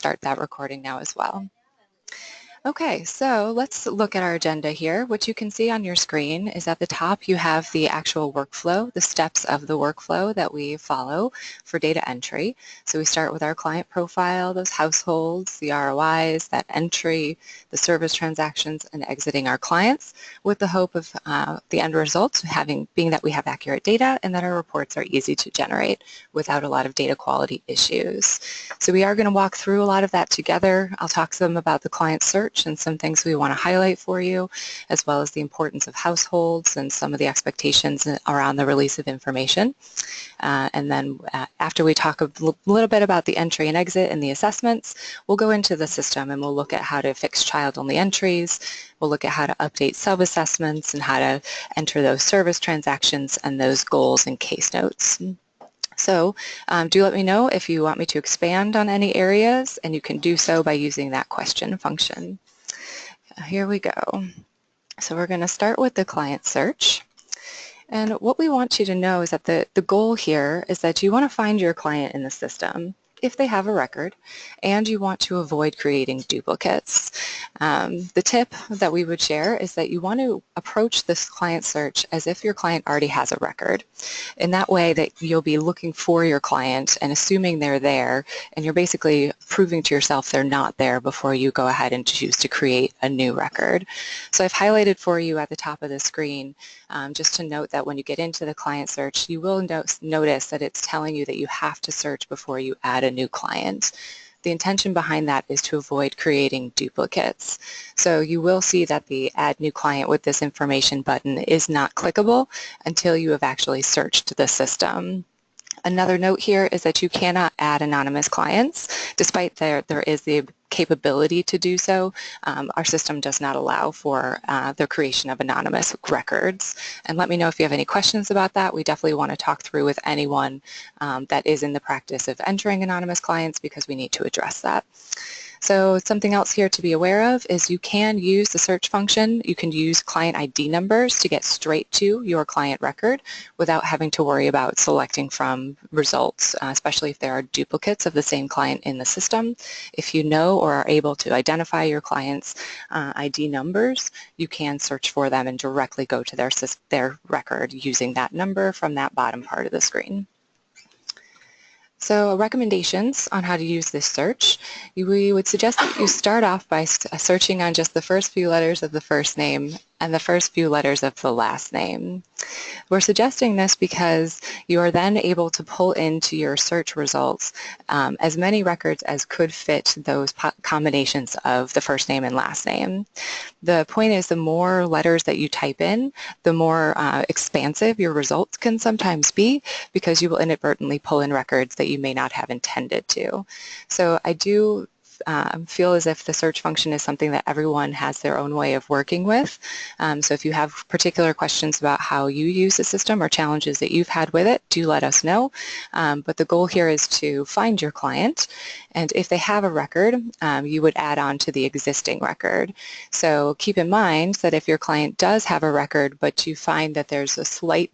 start that recording now as well. Okay, so let's look at our agenda here. What you can see on your screen is at the top you have the actual workflow, the steps of the workflow that we follow for data entry. So we start with our client profile, those households, the ROIs, that entry, the service transactions, and exiting our clients with the hope of the end result being that we have accurate data and that our reports are easy to generate without a lot of data quality issues. So we are going to walk through a lot of that together. I'll talk to them about the client search and some things we want to highlight for you, as well as the importance of households and some of the expectations around the release of information. And then after we talk a little bit about the entry and exit and the assessments, we'll go into the system and we'll look at how to fix child-only entries. We'll look at how to update sub-assessments and how to enter those service transactions and those goals and case notes. So do let me know if you want me to expand on any areas, and you can do so by using that question function. Here we go. So we're going to start with the client search. And what we want you to know is that the goal here is that you want to find your client in the system if they have a record, and you want to avoid creating duplicates. The tip that we would share is that you want to approach this client search as if your client already has a record. In that way that you'll be looking for your client and assuming they're there, and you're basically proving to yourself they're not there before you go ahead and choose to create a new record. So I've highlighted for you at the top of the screen just to note that when you get into the client search, you will notice that it's telling you that you have to search before you add a new client. The intention behind that is to avoid creating duplicates. So you will see that the Add New Client with this information button is not clickable until you have actually searched the system. Another note here is that you cannot add anonymous clients. Despite there is the capability to do so, our system does not allow for the creation of anonymous records. And let me know if you have any questions about that. We definitely want to talk through with anyone that is in the practice of entering anonymous clients, because we need to address that. So something else here to be aware of is you can use the search function. You can use client ID numbers to get straight to your client record without having to worry about selecting from results, especially if there are duplicates of the same client in the system. If you know or are able to identify your client's ID numbers, you can search for them and directly go to their record using that number from that bottom part of the screen. So recommendations on how to use this search. We would suggest that you start off by searching on just the first few letters of the first name and the first few letters of the last name. We're suggesting this because you are then able to pull into your search results as many records as could fit those combinations of the first name and last name. The point is, the more letters that you type in, the more expansive your results can sometimes be, because you will inadvertently pull in records that you may not have intended to. So I do feel as if the search function is something that everyone has their own way of working with. So if you have particular questions about how you use the system or challenges that you've had with it, do let us know. But the goal here is to find your client, and if they have a record, you would add on to the existing record. So keep in mind that if your client does have a record, but you find that there's a slight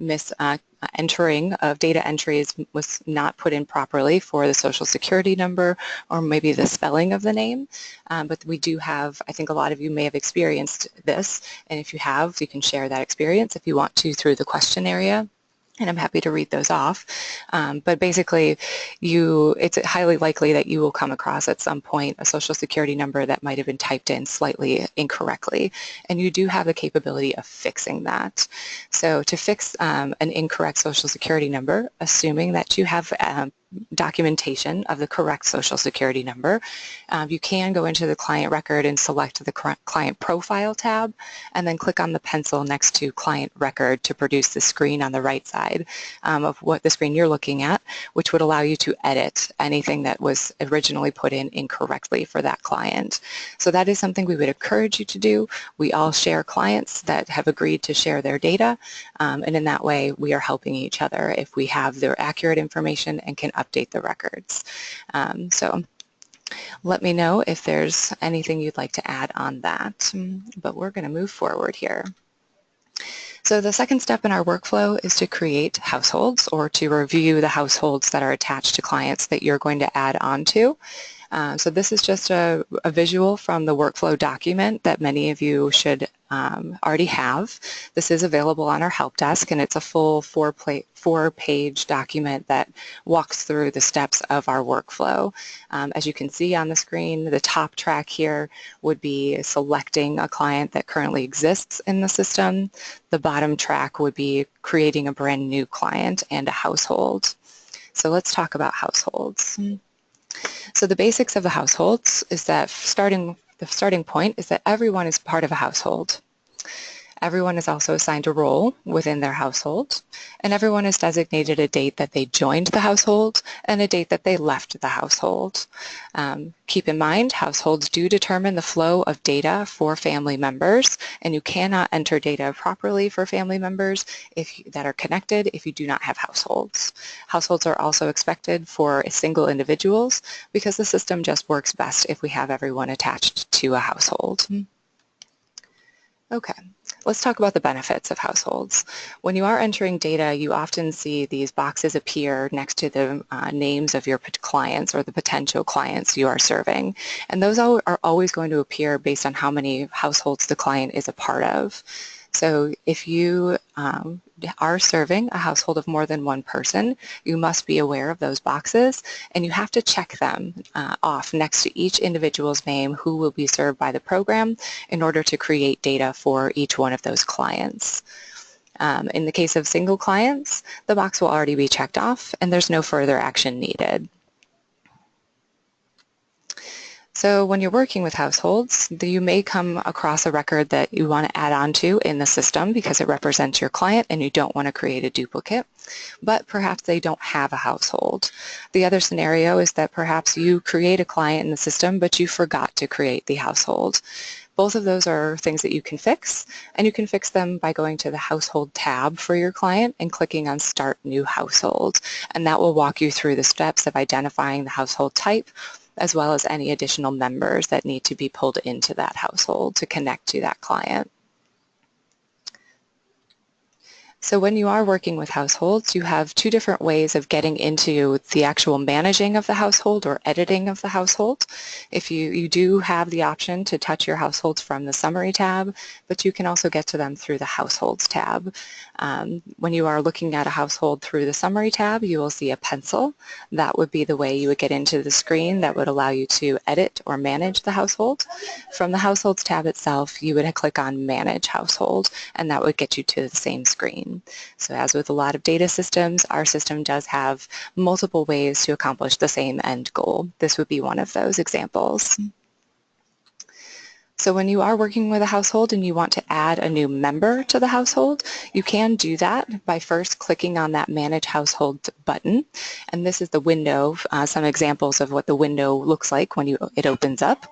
entering of data entries was not put in properly for the social security number or maybe the spelling of the name. But we do have, I think a lot of you may have experienced this, and if you have, you can share that experience if you want to through the question area, and I'm happy to read those off. But basically, it's highly likely that you will come across at some point a social security number that might have been typed in slightly incorrectly, and you do have the capability of fixing that. So to fix an incorrect social security number, assuming that you have documentation of the correct social security number, you can go into the client record and select the client profile tab, and then click on the pencil next to client record to produce the screen on the right side of what the screen you're looking at, which would allow you to edit anything that was originally put in incorrectly for that client. So that is something we would encourage you to do. We all share clients that have agreed to share their data, and in that way we are helping each other if we have their accurate information and can update the records. So let me know if there's anything you'd like to add on that, but we're going to move forward here. So the second step in our workflow is to create households, or to review the households that are attached to clients that you're going to add onto. So this is just a visual from the workflow document that many of you should already have. This is available on our help desk, and it's a full four-page document that walks through the steps of our workflow. As you can see on the screen, the top track here would be selecting a client that currently exists in the system. The bottom track would be creating a brand new client and a household. So let's talk about households. So the basics of the households is that the starting point is that everyone is part of a household. Everyone is also assigned a role within their household, and everyone is designated a date that they joined the household and a date that they left the household. Keep in mind, households do determine the flow of data for family members, and you cannot enter data properly for family members that are connected if you do not have households. Households are also expected for single individuals because the system just works best if we have everyone attached to a household. Okay, let's talk about the benefits of households. When you are entering data, you often see these boxes appear next to the names of your clients or the potential clients you are serving. And those are always going to appear based on how many households the client is a part of. So if you are serving a household of more than one person, you must be aware of those boxes, and you have to check them off next to each individual's name who will be served by the program in order to create data for each one of those clients. In the case of single clients, the box will already be checked off and there's no further action needed. So when you're working with households, you may come across a record that you want to add on to in the system because it represents your client and you don't want to create a duplicate, but perhaps they don't have a household. The other scenario is that perhaps you create a client in the system, but you forgot to create the household. Both of those are things that you can fix, and you can fix them by going to the Household tab for your client and clicking on Start New Household, and that will walk you through the steps of identifying the household type, as well as any additional members that need to be pulled into that household to connect to that client. So when you are working with households, you have two different ways of getting into the actual managing of the household or editing of the household. If you do have the option to touch your households from the Summary tab, but you can also get to them through the Households tab. When you are looking at a household through the Summary tab, you will see a pencil. That would be the way you would get into the screen that would allow you to edit or manage the household. From the Households tab itself, you would click on Manage Household, and that would get you to the same screen. So as with a lot of data systems, our system does have multiple ways to accomplish the same end goal. This would be one of those examples. So when you are working with a household and you want to add a new member to the household, you can do that by first clicking on that Manage Household button. And this is the window, some examples of what the window looks like when it opens up.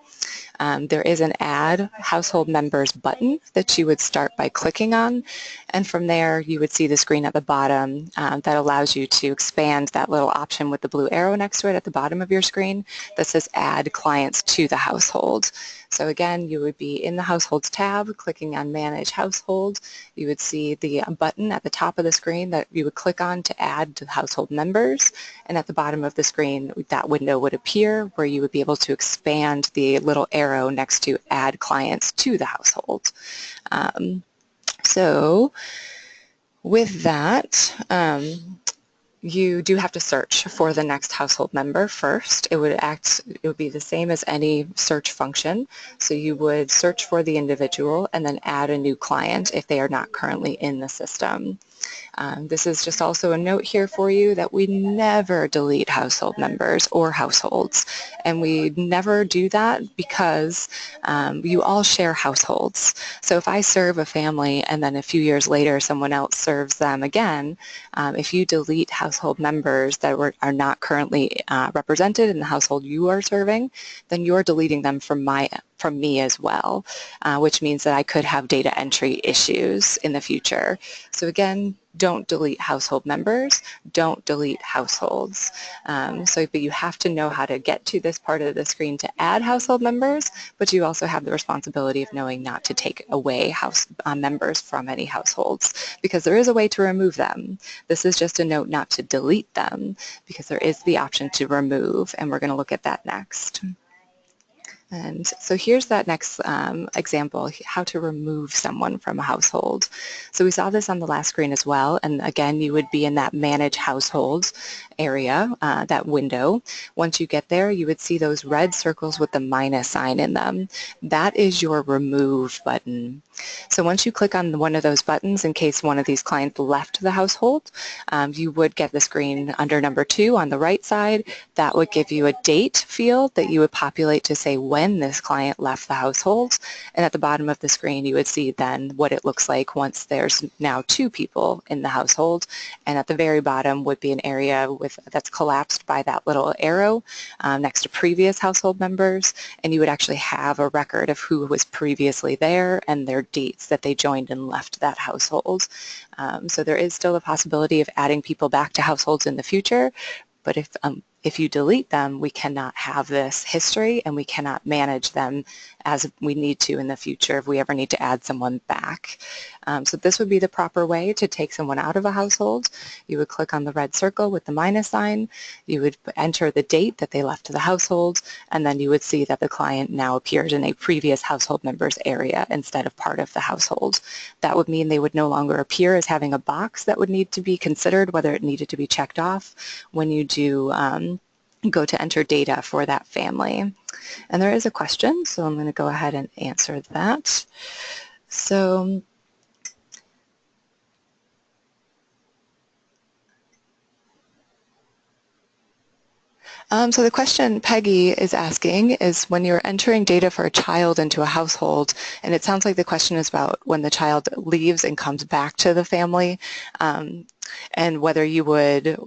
There is an Add Household Members button that you would start by clicking on, and from there you would see the screen at the bottom that allows you to expand that little option with the blue arrow next to it at the bottom of your screen that says Add Clients to the Household. So again, you would be in the Households tab, clicking on Manage Household. You would see the button at the top of the screen that you would click on to add to household members, and at the bottom of the screen that window would appear where you would be able to expand the little arrow next to Add Clients to the Household. So with that, you do have to search for the next household member first. It would be the same as any search function. So you would search for the individual and then add a new client if they are not currently in the system. This is just also a note here for you that we never delete household members or households, and we never do that because you all share households. So if I serve a family and then a few years later someone else serves them again, if you delete household members that are not currently represented in the household you are serving, then you're deleting them from my from me as well, which means that I could have data entry issues in the future. So again, don't delete household members, don't delete households. But you have to know how to get to this part of the screen to add household members, but you also have the responsibility of knowing not to take away members from any households, because there is a way to remove them. This is just a note not to delete them, because there is the option to remove, and we're going to look at that next. And so here's that next example, how to remove someone from a household. So we saw this on the last screen as well, and again, you would be in that Manage Households area, that window. Once you get there, you would see those red circles with the minus sign in them. That is your Remove button. So once you click on one of those buttons, in case one of these clients left the household, you would get the screen under number 2 on the right side. That would give you a date field that you would populate to say when this client left the household. And at the bottom of the screen, you would see then what it looks like once there's now 2 people in the household. And at the very bottom would be an area that's collapsed by that little arrow next to previous household members. And you would actually have a record of who was previously there and their dates that they joined and left that household. So there is still a possibility of adding people back to households in the future, but if you delete them, we cannot have this history and we cannot manage them as we need to in the future if we ever need to add someone back. So this would be the proper way to take someone out of a household. You would click on the red circle with the minus sign, you would enter the date that they left the household, and then you would see that the client now appears in a previous household member's area instead of part of the household. That would mean they would no longer appear as having a box that would need to be considered whether it needed to be checked off when you do go to enter data for that family. And there is a question, so I'm going to go ahead and answer that. So the question Peggy is asking is, when you're entering data for a child into a household, and it sounds like the question is about when the child leaves and comes back to the family, and whether you would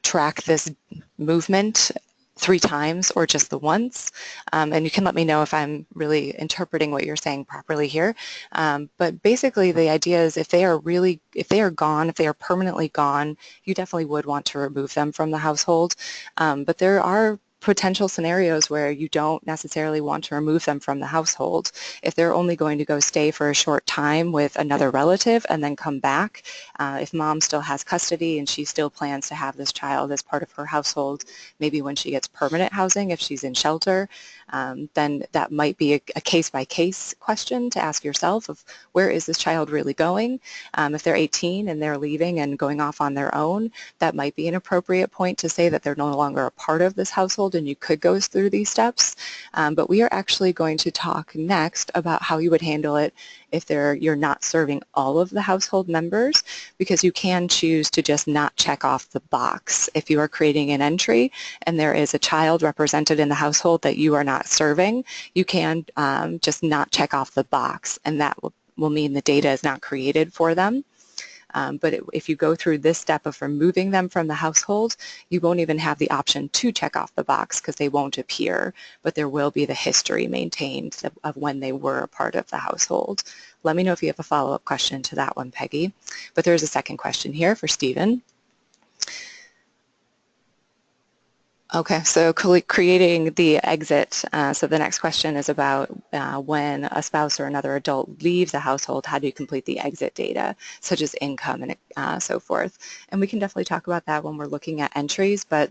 track this movement 3 times or just the once, and you can let me know if I'm really interpreting what you're saying properly here. But basically the idea is if they are gone, if they are permanently gone, you definitely would want to remove them from the household. But there are potential scenarios where you don't necessarily want to remove them from the household. If they're only going to go stay for a short time with another relative and then come back, if mom still has custody and she still plans to have this child as part of her household, maybe when she gets permanent housing, if she's in shelter, then that might be a case-by-case question to ask yourself of where is this child really going. If they're 18 and they're leaving and going off on their own, that might be an appropriate point to say that they're no longer a part of this household and you could go through these steps. But we are actually going to talk next about how you would handle it if you're not serving all of the household members, because you can choose to just not check off the box. If you are creating an entry and there is a child represented in the household that you are not serving, you can just not check off the box, and that will mean the data is not created for them. But if you go through this step of removing them from the household, you won't even have the option to check off the box because they won't appear, but there will be the history maintained of when they were a part of the household. Let me know if you have a follow-up question to that one, Peggy. But there's a second question here for Stephen. Okay, so creating the exit. So the next question is about when a spouse or another adult leaves the household, how do you complete the exit data, such as income and so forth. And we can definitely talk about that when we're looking at entries, but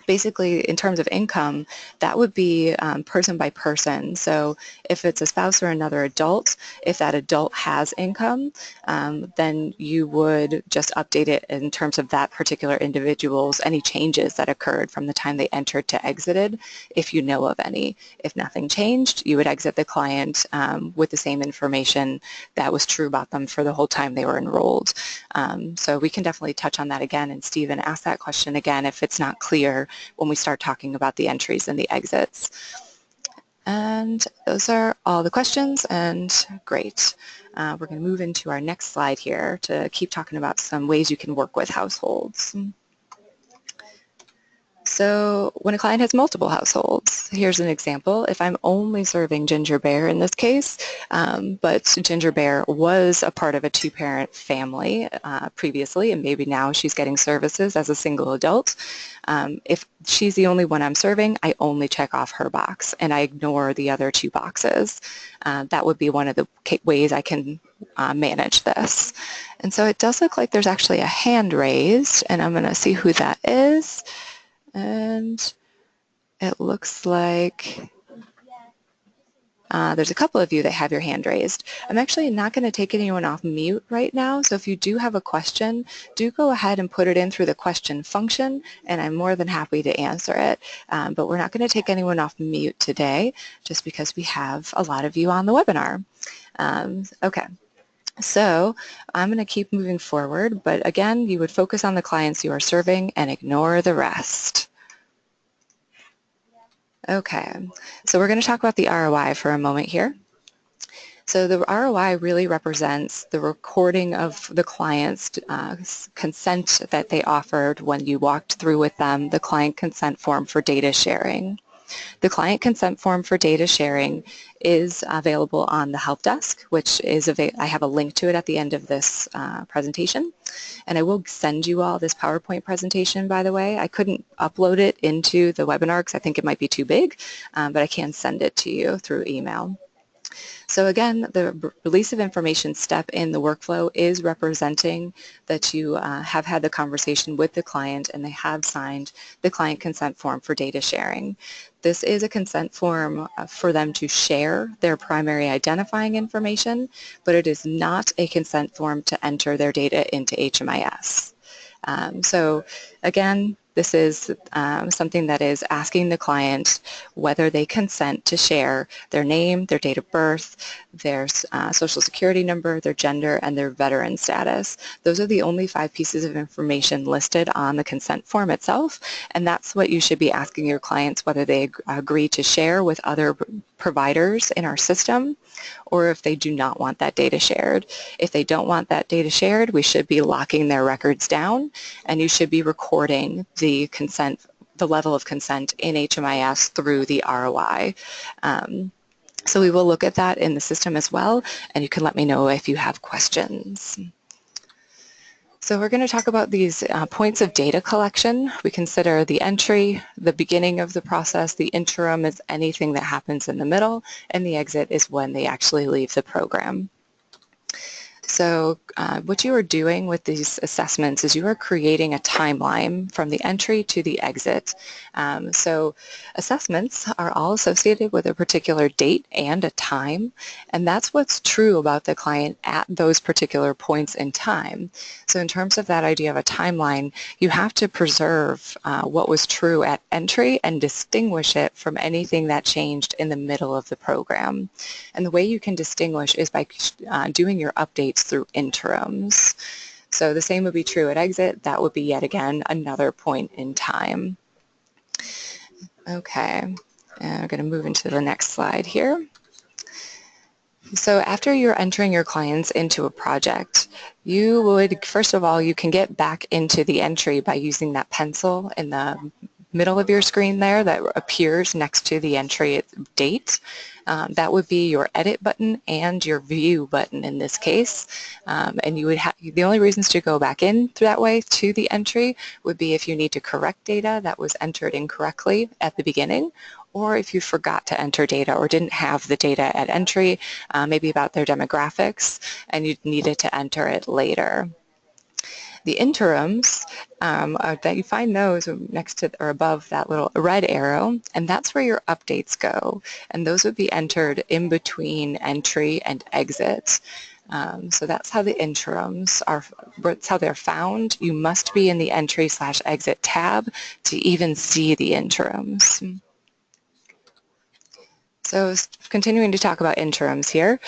basically, in terms of income, that would be person by person. So if it's a spouse or another adult, if that adult has income, then you would just update it in terms of that particular individual's, any changes that occurred from the time they entered to exited, if you know of any. If nothing changed, you would exit the client with the same information that was true about them for the whole time they were enrolled. So we can definitely touch on that again, and Stephen, ask that question again if it's not clear when we start talking about the entries and the exits. And those are all the questions, and great. We're going to move into our next slide here to keep talking about some ways you can work with households. So when a client has multiple households, here's an example. If I'm only serving Ginger Bear in this case, but Ginger Bear was a part of a two-parent family previously, and maybe now she's getting services as a single adult. If she's the only one I'm serving, I only check off her box and I ignore the other two boxes. That would be one of the ways I can manage this. And so it does look like there's actually a hand raised, and I'm going to see who that is. And it looks like there's a couple of you that have your hand raised. I'm actually not going to take anyone off mute right now, so if you do have a question, do go ahead and put it in through the question function, and I'm more than happy to answer it. But we're not going to take anyone off mute today, just because we have a lot of you on the webinar. Okay. So I'm going to keep moving forward, but again, you would focus on the clients you are serving and ignore the rest. Okay, so we're going to talk about the ROI for a moment here. So the ROI really represents the recording of the client's consent that they offered when you walked through with them the client consent form for data sharing. The client consent form for data sharing is available on the help desk, which is I have a link to it at the end of this presentation. And I will send you all this PowerPoint presentation, by the way. I couldn't upload it into the webinar because I think it might be too big, but I can send it to you through email. So again, the release of information step in the workflow is representing that you have had the conversation with the client and they have signed the client consent form for data sharing. This is a consent form for them to share their primary identifying information, but it is not a consent form to enter their data into HMIS. So again, this is something that is asking the client whether they consent to share their name, their date of birth, their social security number, their gender, and their veteran status. Those are the only 5 pieces of information listed on the consent form itself, and that's what you should be asking your clients, whether they agree to share with other providers in our system or if they do not want that data shared. If they don't want that data shared, we should be locking their records down, and you should be recording the consent, the level of consent in HMIS through the ROI. So we will look at that in the system as well, and you can let me know if you have questions. So we're going to talk about these points of data collection. We consider the entry, the beginning of the process, the interim is anything that happens in the middle, and the exit is when they actually leave the program. So what you are doing with these assessments is you are creating a timeline from the entry to the exit. So assessments are all associated with a particular date and a time, and that's what's true about the client at those particular points in time. So in terms of that idea of a timeline, you have to preserve what was true at entry and distinguish it from anything that changed in the middle of the program. And the way you can distinguish is by doing your updates through interims. So the same would be true at exit. That would be yet again another point in time. Okay, and I'm going to move into the next slide here. So after you're entering your clients into a project, you would, first of all, you can get back into the entry by using that pencil in the middle of your screen there that appears next to the entry date. That would be your edit button and your view button in this case. And you would have, the only reasons to go back in through that way to the entry would be if you need to correct data that was entered incorrectly at the beginning, or if you forgot to enter data or didn't have the data at entry, maybe about their demographics, and you needed to enter it later. The interims, that you find those next to or above that little red arrow, and that's where your updates go. And those would be entered in between entry and exit. So that's how the interims are, that's how they're found. You must be in the entry/exit tab to even see the interims. So continuing to talk about interims here,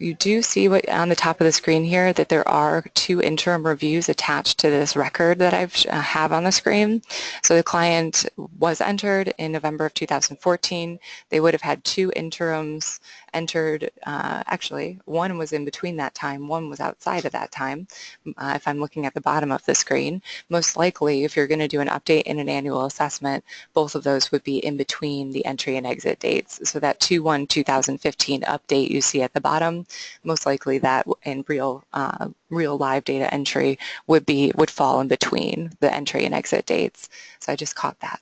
You do see what on the top of the screen here that there are 2 interim reviews attached to this record that I have on the screen. So the client was entered in November of 2014. They would have had 2 interims entered. Actually, one was in between that time, one was outside of that time. If I'm looking at the bottom of the screen, most likely if you're going to do an update in an annual assessment, both of those would be in between the entry and exit dates. So that 2/1/2015 update you see at the bottom, most likely that in real live data entry would fall in between the entry and exit dates. So I just caught that.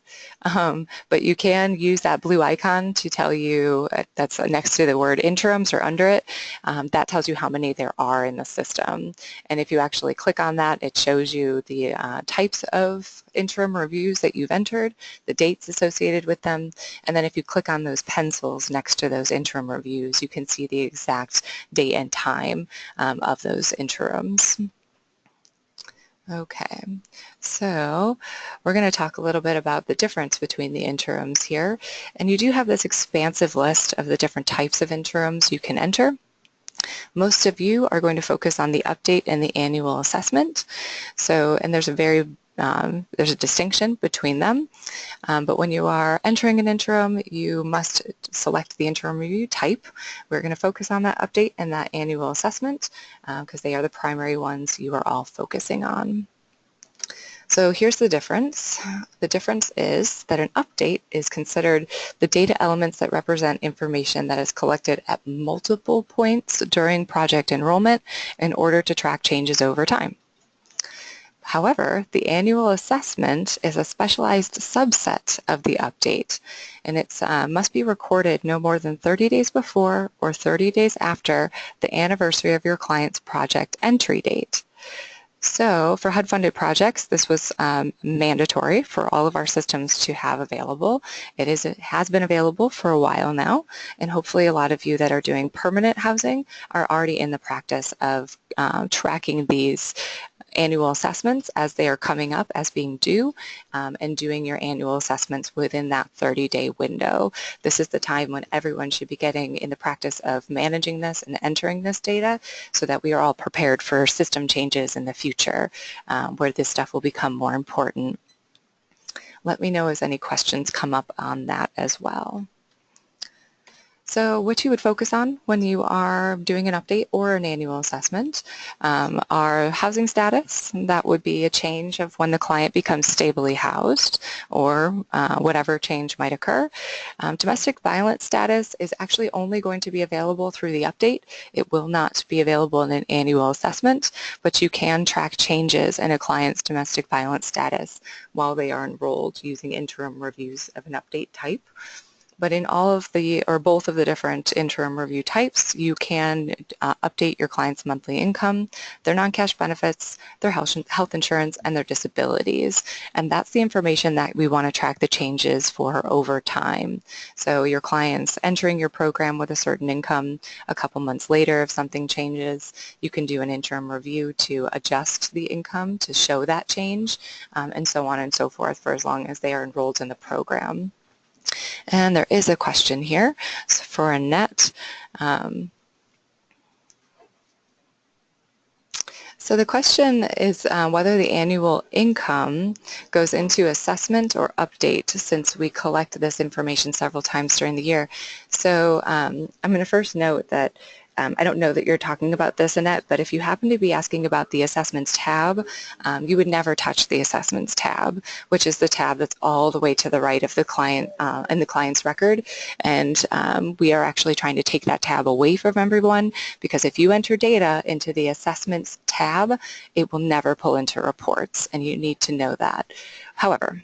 But you can use that blue icon to tell you, that's next to the word interims or under it, that tells you how many there are in the system. And if you actually click on that, it shows you the types of interim reviews that you've entered, the dates associated with them, and then if you click on those pencils next to those interim reviews, you can see the exact date and time of those interims. Okay, so we're going to talk a little bit about the difference between the interims here, and you do have this expansive list of the different types of interims you can enter. Most of you are going to focus on the update and the annual assessment. So, and there's a distinction between them. But when you are entering an interim, you must select the interim review type. We're going to focus on that update and that annual assessment because they are the primary ones you are all focusing on. So here's the difference. The difference is that an update is considered the data elements that represent information that is collected at multiple points during project enrollment in order to track changes over time. However, the annual assessment is a specialized subset of the update, and it must be recorded no more than 30 days before or 30 days after the anniversary of your client's project entry date. So for HUD-funded projects, this was mandatory for all of our systems to have available. It has been available for a while now, and hopefully a lot of you that are doing permanent housing are already in the practice of tracking these annual assessments as they are coming up as being due and doing your annual assessments within that 30-day window. This is the time when everyone should be getting in the practice of managing this and entering this data so that we are all prepared for system changes in the future where this stuff will become more important. Let me know as any questions come up on that as well. So what you would focus on when you are doing an update or an annual assessment are housing status. That would be a change of when the client becomes stably housed or whatever change might occur. Domestic violence status is actually only going to be available through the update. It will not be available in an annual assessment, but you can track changes in a client's domestic violence status while they are enrolled using interim reviews of an update type. But in all of the, or both of the different interim review types, you can update your client's monthly income, their non-cash benefits, their health insurance, and their disabilities. And that's the information that we want to track the changes for over time. So your client's entering your program with a certain income. A couple months later, if something changes, you can do an interim review to adjust the income to show that change, and so on and so forth for as long as they are enrolled in the program. And there is a question here for Annette. So the question is whether the annual income goes into assessment or update since we collect this information several times during the year. So I'm going to first note that I don't know that you're talking about this, Annette, but if you happen to be asking about the assessments tab, you would never touch the assessments tab, which is the tab that's all the way to the right of the client in the client's record. And we are actually trying to take that tab away from everyone because if you enter data into the assessments tab, it will never pull into reports, and you need to know that. However,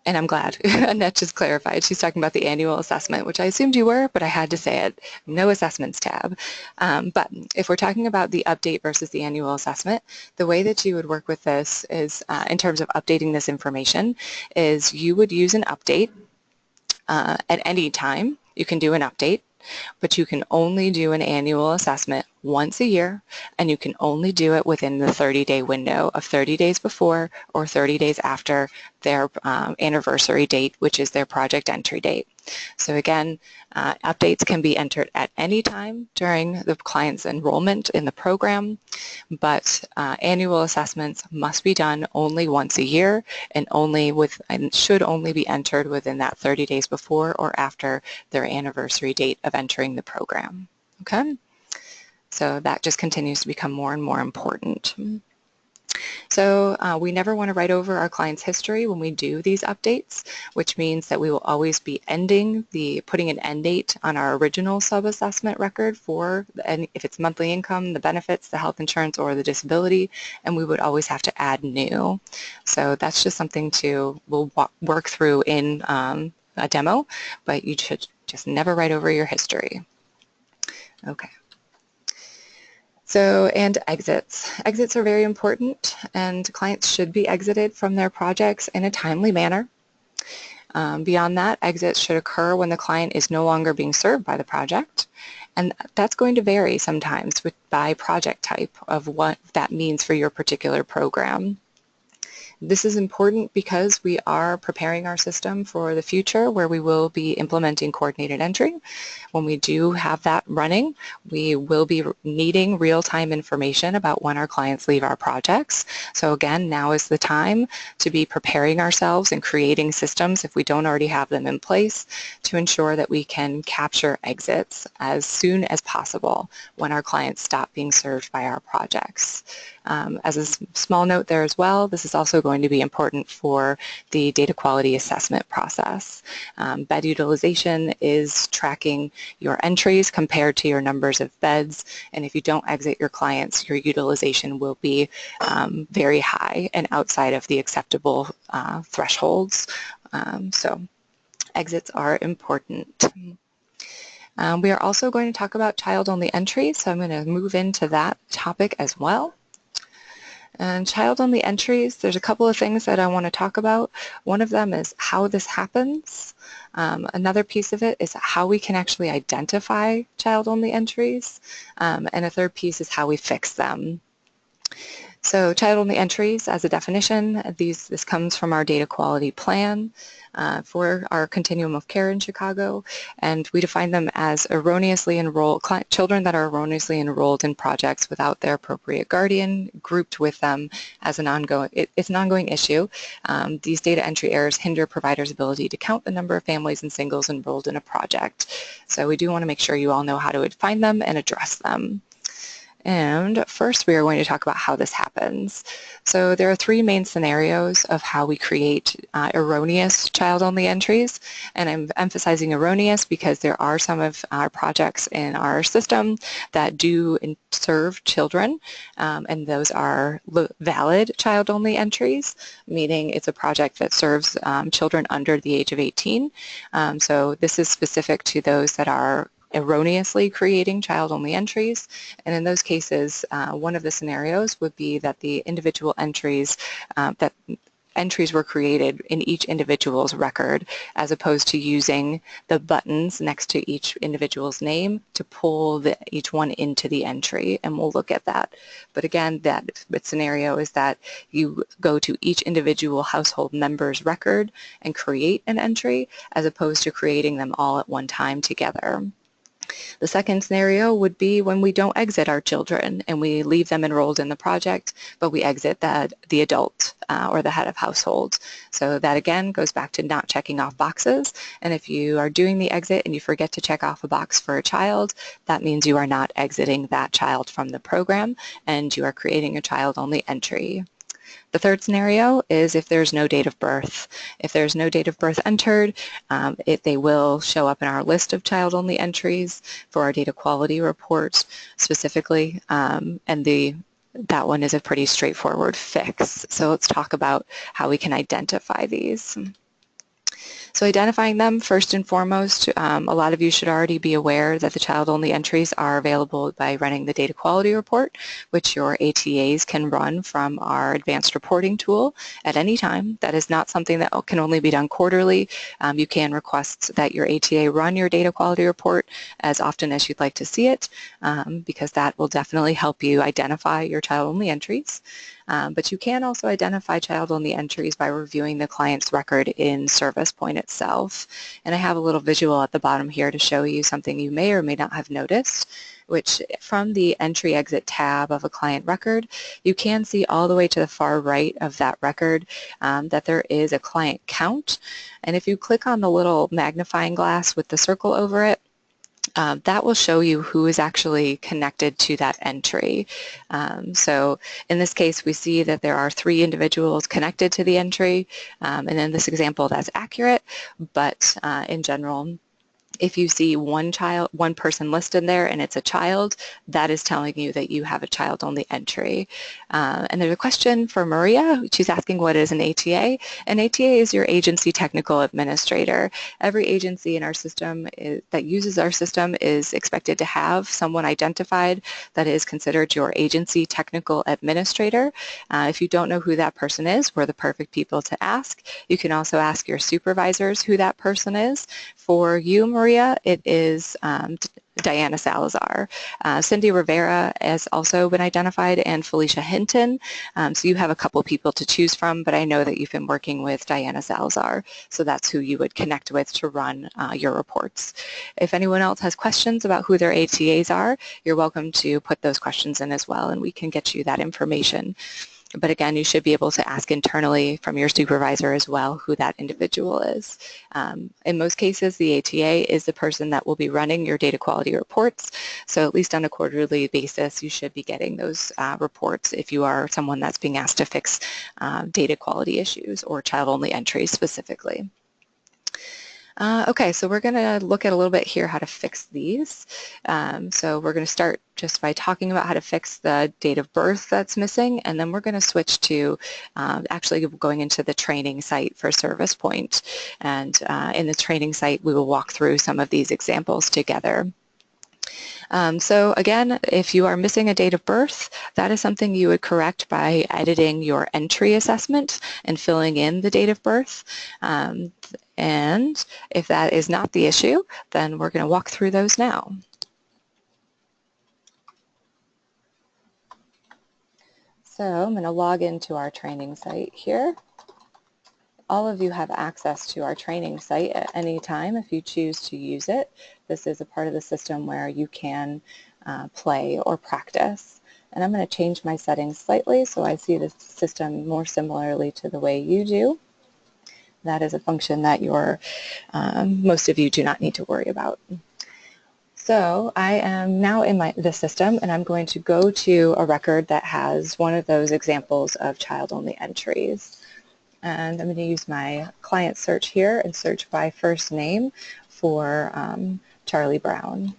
and I'm glad Annette just clarified. She's talking about the annual assessment, which I assumed you were, but I had to say it. No assessments tab. But if we're talking about the update versus the annual assessment, the way that you would work with this is, in terms of updating this information, is you would use an update at any time. You can do an update, but you can only do an annual assessment once a year, and you can only do it within the 30-day window of 30 days before or 30 days after their anniversary date, which is their project entry date. So again, updates can be entered at any time during the client's enrollment in the program, but annual assessments must be done only once a year and should only be entered within that 30 days before or after their anniversary date of entering the program. Okay? So that just continues to become more and more important. So we never want to write over our client's history when we do these updates, which means that we will always be putting an end date on our original sub-assessment record for, if it's monthly income, the benefits, the health insurance, or the disability, and we would always have to add new. So that's just something we'll work through in a demo, but you should just never write over your history. Okay. So, and exits. Exits are very important, and clients should be exited from their projects in a timely manner. Beyond that, exits should occur when the client is no longer being served by the project, and that's going to vary sometimes by project type of what that means for your particular program. This is important because we are preparing our system for the future where we will be implementing coordinated entry. When we do have that running, we will be needing real-time information about when our clients leave our projects. So again, now is the time to be preparing ourselves and creating systems, if we don't already have them in place, to ensure that we can capture exits as soon as possible when our clients stop being served by our projects. As a small note there as well, this is also going to be important for the data quality assessment process. Bed utilization is tracking your entries compared to your numbers of beds, and if you don't exit your clients, your utilization will be very high and outside of the acceptable thresholds. So exits are important. We are also going to talk about child-only entries, so I'm going to move into that topic as well. And child-only entries, there's a couple of things that I want to talk about. One of them is how this happens. Another piece of it is how we can actually identify child-only entries. And a third piece is how we fix them. So child-only entries, as a definition, this comes from our data quality plan for our continuum of care in Chicago, and we define them as children that are erroneously enrolled in projects without their appropriate guardian grouped with them as it's an ongoing issue. These data entry errors hinder providers' ability to count the number of families and singles enrolled in a project. So we do want to make sure you all know how to find them and address them. And first we are going to talk about how this happens. So there are three main scenarios of how we create erroneous child-only entries, and I'm emphasizing erroneous because there are some of our projects in our system that do serve children, and those are valid child-only entries, meaning it's a project that serves children under the age of 18. So this is specific to those that are erroneously creating child-only entries, and in those cases one of the scenarios would be that the individual entries were created in each individual's record, as opposed to using the buttons next to each individual's name to pull each one into the entry, and we'll look at that. But again, that scenario is that you go to each individual household member's record and create an entry, as opposed to creating them all at one time together. The second scenario would be when we don't exit our children and we leave them enrolled in the project, but we exit the adult or the head of household. So that again goes back to not checking off boxes, and if you are doing the exit and you forget to check off a box for a child, that means you are not exiting that child from the program and you are creating a child-only entry. The third scenario is if there's no date of birth. If there's no date of birth entered, they will show up in our list of child-only entries for our data quality report specifically, and that one is a pretty straightforward fix. So let's talk about how we can identify these. So identifying them first and foremost, a lot of you should already be aware that the child-only entries are available by running the data quality report, which your ATAs can run from our advanced reporting tool at any time. That is not something that can only be done quarterly. You can request that your ATA run your data quality report as often as you'd like to see it, because that will definitely help you identify your child-only entries. But you can also identify child-only entries by reviewing the client's record in Service Point itself. And I have a little visual at the bottom here to show you something you may or may not have noticed, which from the Entry Exit tab of a client record, you can see all the way to the far right of that record that there is a client count. And if you click on the little magnifying glass with the circle over it, that will show you who is actually connected to that entry. So in this case, we see that there are 3 individuals connected to the entry, and in this example, that's accurate, but in general, if you see one person listed there and it's a child, that is telling you that you have a child-only entry. And there's a question for Maria. She's asking, what is an ATA? An ATA is your agency technical administrator. Every agency in our system that uses our system is expected to have someone identified that is considered your agency technical administrator. If you don't know who that person is, we're the perfect people to ask. You can also ask your supervisors who that person is. For you, Maria, it is Diana Salazar. Cindy Rivera has also been identified, and Felicia Hinton. So you have a couple people to choose from, but I know that you've been working with Diana Salazar, so that's who you would connect with to run your reports. If anyone else has questions about who their ATAs are, you're welcome to put those questions in as well, and we can get you that information. But again, you should be able to ask internally from your supervisor as well who that individual is. In most cases, the ATA is the person that will be running your data quality reports. So at least on a quarterly basis, you should be getting those reports if you are someone that's being asked to fix data quality issues or child-only entries specifically. Okay, so we're going to look at a little bit here how to fix these. So we're going to start just by talking about how to fix the date of birth that's missing, and then we're going to switch to actually going into the training site for Service Point. And in the training site, we will walk through some of these examples together. So again, if you are missing a date of birth, that is something you would correct by editing your entry assessment and filling in the date of birth. And if that is not the issue, then we're going to walk through those now. So I'm going to log into our training site here. All of you have access to our training site at any time if you choose to use it. This is a part of the system where you can play or practice. And I'm going to change my settings slightly so I see the system more similarly to the way you do. That is a function that most of you do not need to worry about. So I am now in the system, and I'm going to go to a record that has one of those examples of child-only entries. And I'm going to use my client search here and search by first name for Charlie Brown.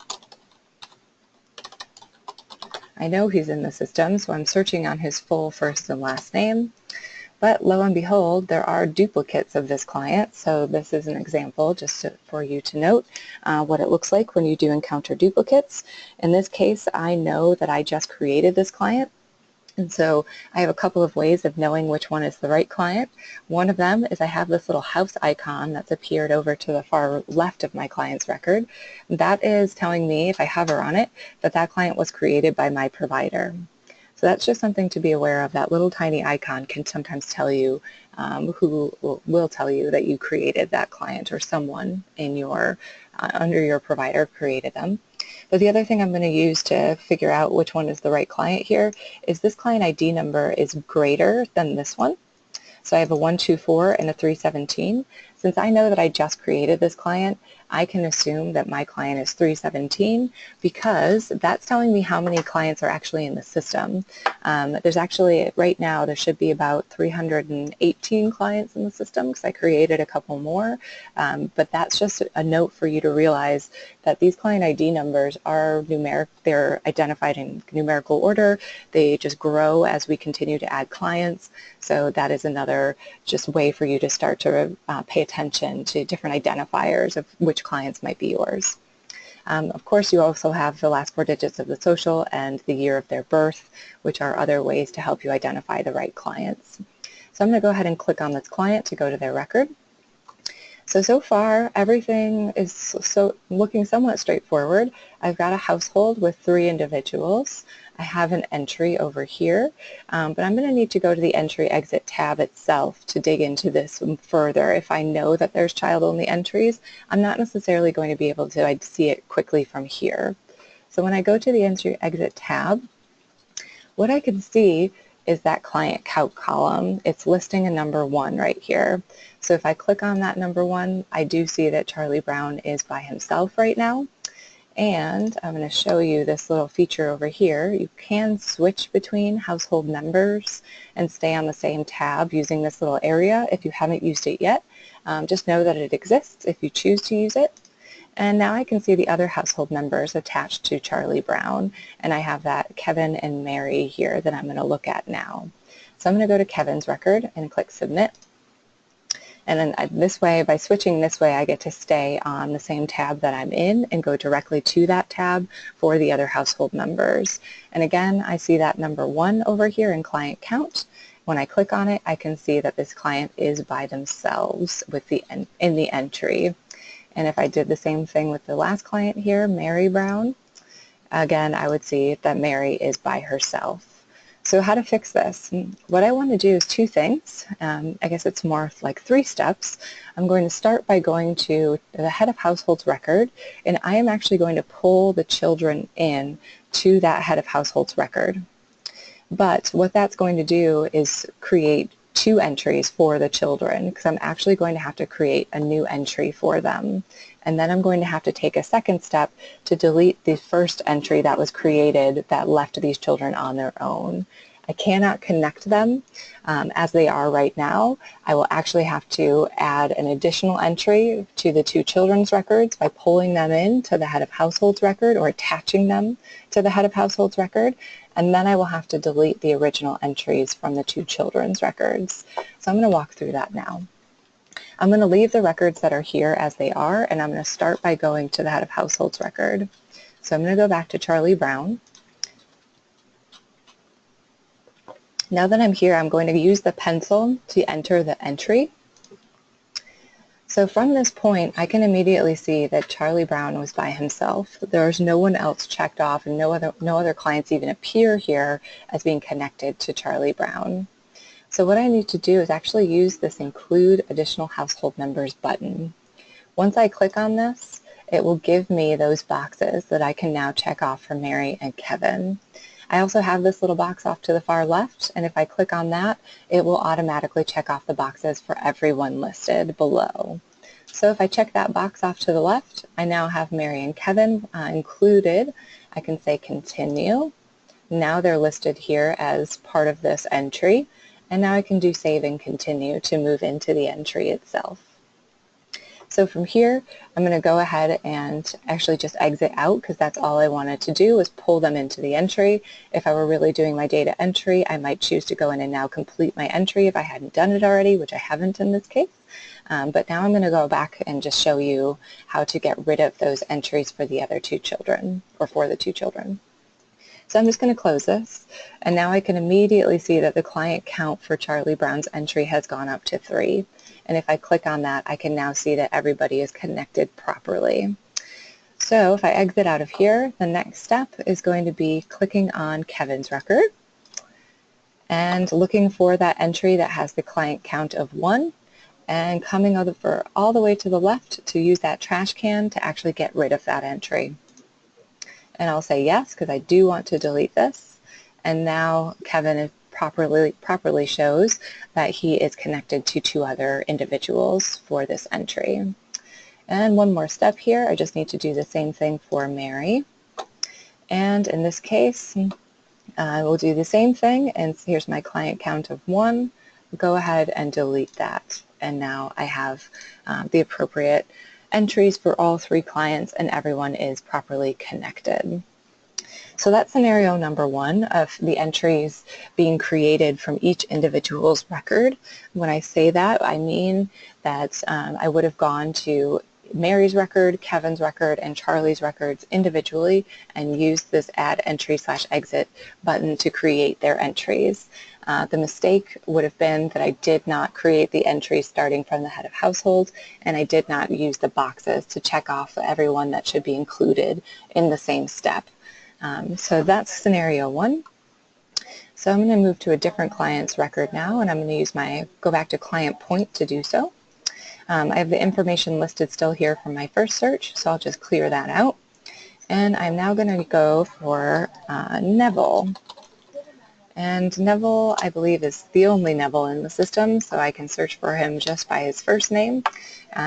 I know he's in the system, so I'm searching on his full first and last name. But lo and behold, there are duplicates of this client, so this is an example just for you to note what it looks like when you do encounter duplicates. In this case, I know that I just created this client, and so I have a couple of ways of knowing which one is the right client. One of them is I have this little house icon that's appeared over to the far left of my client's record. That is telling me, if I hover on it, that that client was created by my provider. So that's just something to be aware of. That little tiny icon can sometimes tell you who will tell you that you created that client, or someone in your under your provider created them. But the other thing I'm going to use to figure out which one is the right client here is this client ID number is greater than this one. So I have a 124 and a 317. Since I know that I just created this client, I can assume that my client is 317 because that's telling me how many clients are actually in the system. There's actually, right now, there should be about 318 clients in the system because I created a couple more, but that's just a note for you to realize that these client ID numbers are numeric. They're identified in numerical order. They just grow as we continue to add clients. So that is another just way for you to start to pay attention to different identifiers of which clients might be yours. Of course, you also have the last 4 digits of the social and the year of their birth, which are other ways to help you identify the right clients. So I'm going to go ahead and click on this client to go to their record. So far, everything is looking somewhat straightforward. I've got a household with 3 individuals. I have an entry over here, but I'm going to need to go to the Entry Exit tab itself to dig into this further. If I know that there's child-only entries, I'm not necessarily going to be able to see it quickly from here. So when I go to the Entry Exit tab, what I can see is that client count column. It's listing a number 1 right here. So if I click on that number 1, I do see that Charlie Brown is by himself right now. And I'm going to show you this little feature over here. You can switch between household members and stay on the same tab using this little area if you haven't used it yet. Just know that it exists if you choose to use it. And now I can see the other household members attached to Charlie Brown, and I have that Kevin and Mary here that I'm going to look at now. So I'm going to go to Kevin's record and click Submit. And then this way, by switching this way, I get to stay on the same tab that I'm in and go directly to that tab for the other household members. And again, I see that number 1 over here in client count. When I click on it, I can see that this client is by themselves with in the entry. And if I did the same thing with the last client here, Mary Brown, again, I would see that Mary is by herself. So how to fix this? What I want to do is 2 things. I guess it's more like 3 steps. I'm going to start by going to the Head of Households record, and I am actually going to pull the children in to that Head of Households record. But what that's going to do is create 2 entries for the children, because I'm actually going to have to create a new entry for them. And then I'm going to have to take a second step to delete the first entry that was created that left these children on their own. I cannot connect them as they are right now. I will actually have to add an additional entry to the 2 children's records by pulling them in to the Head of Households record or attaching them to the Head of Households record. And then I will have to delete the original entries from the 2 children's records. So I'm going to walk through that now. I'm going to leave the records that are here as they are, and I'm going to start by going to the Head of Households record. So I'm going to go back to Charlie Brown. Now that I'm here, I'm going to use the pencil to enter the entry. So from this point, I can immediately see that Charlie Brown was by himself. There's no one else checked off, and no other clients even appear here as being connected to Charlie Brown. So what I need to do is actually use this Include Additional Household Members button. Once I click on this, it will give me those boxes that I can now check off for Mary and Kevin. I also have this little box off to the far left, and if I click on that, it will automatically check off the boxes for everyone listed below. So if I check that box off to the left, I now have Mary and Kevin included. I can say Continue. Now they're listed here as part of this entry, and now I can do Save and Continue to move into the entry itself. So from here, I'm going to go ahead and actually just exit out, because that's all I wanted to do was pull them into the entry. If I were really doing my data entry, I might choose to go in and now complete my entry if I hadn't done it already, which I haven't in this case. But now I'm going to go back and just show you how to get rid of those entries for the other 2 children, or for the 2 children. So I'm just going to close this, and now I can immediately see that the client count for Charlie Brown's entry has gone up to 3. And if I click on that, I can now see that everybody is connected properly. So if I exit out of here, the next step is going to be clicking on Kevin's record and looking for that entry that has the client count of 1, and coming over all the way to the left to use that trash can to actually get rid of that entry. And I'll say yes, because I do want to delete this. And now Kevin is properly shows that he is connected to 2 other individuals for this entry. And one more step here, I just need to do the same thing for Mary. And in this case, I will do the same thing, and here's my client count of 1. Go ahead and delete that. And now I have the appropriate entries for all 3 clients, and everyone is properly connected. So that's scenario number one of the entries being created from each individual's record. When I say that, I mean that I would have gone to Mary's record, Kevin's record, and Charlie's records individually and used this add entry/exit button to create their entries. The mistake would have been that I did not create the entry starting from the head of household, and I did not use the boxes to check off everyone that should be included in the same step. So that's scenario one. So I'm going to move to a different client's record now, and I'm going to use go back to client point to do so. I have the information listed still here from my first search, so I'll just clear that out. And I'm now going to go for Neville. And Neville, I believe, is the only Neville in the system, so I can search for him just by his first name.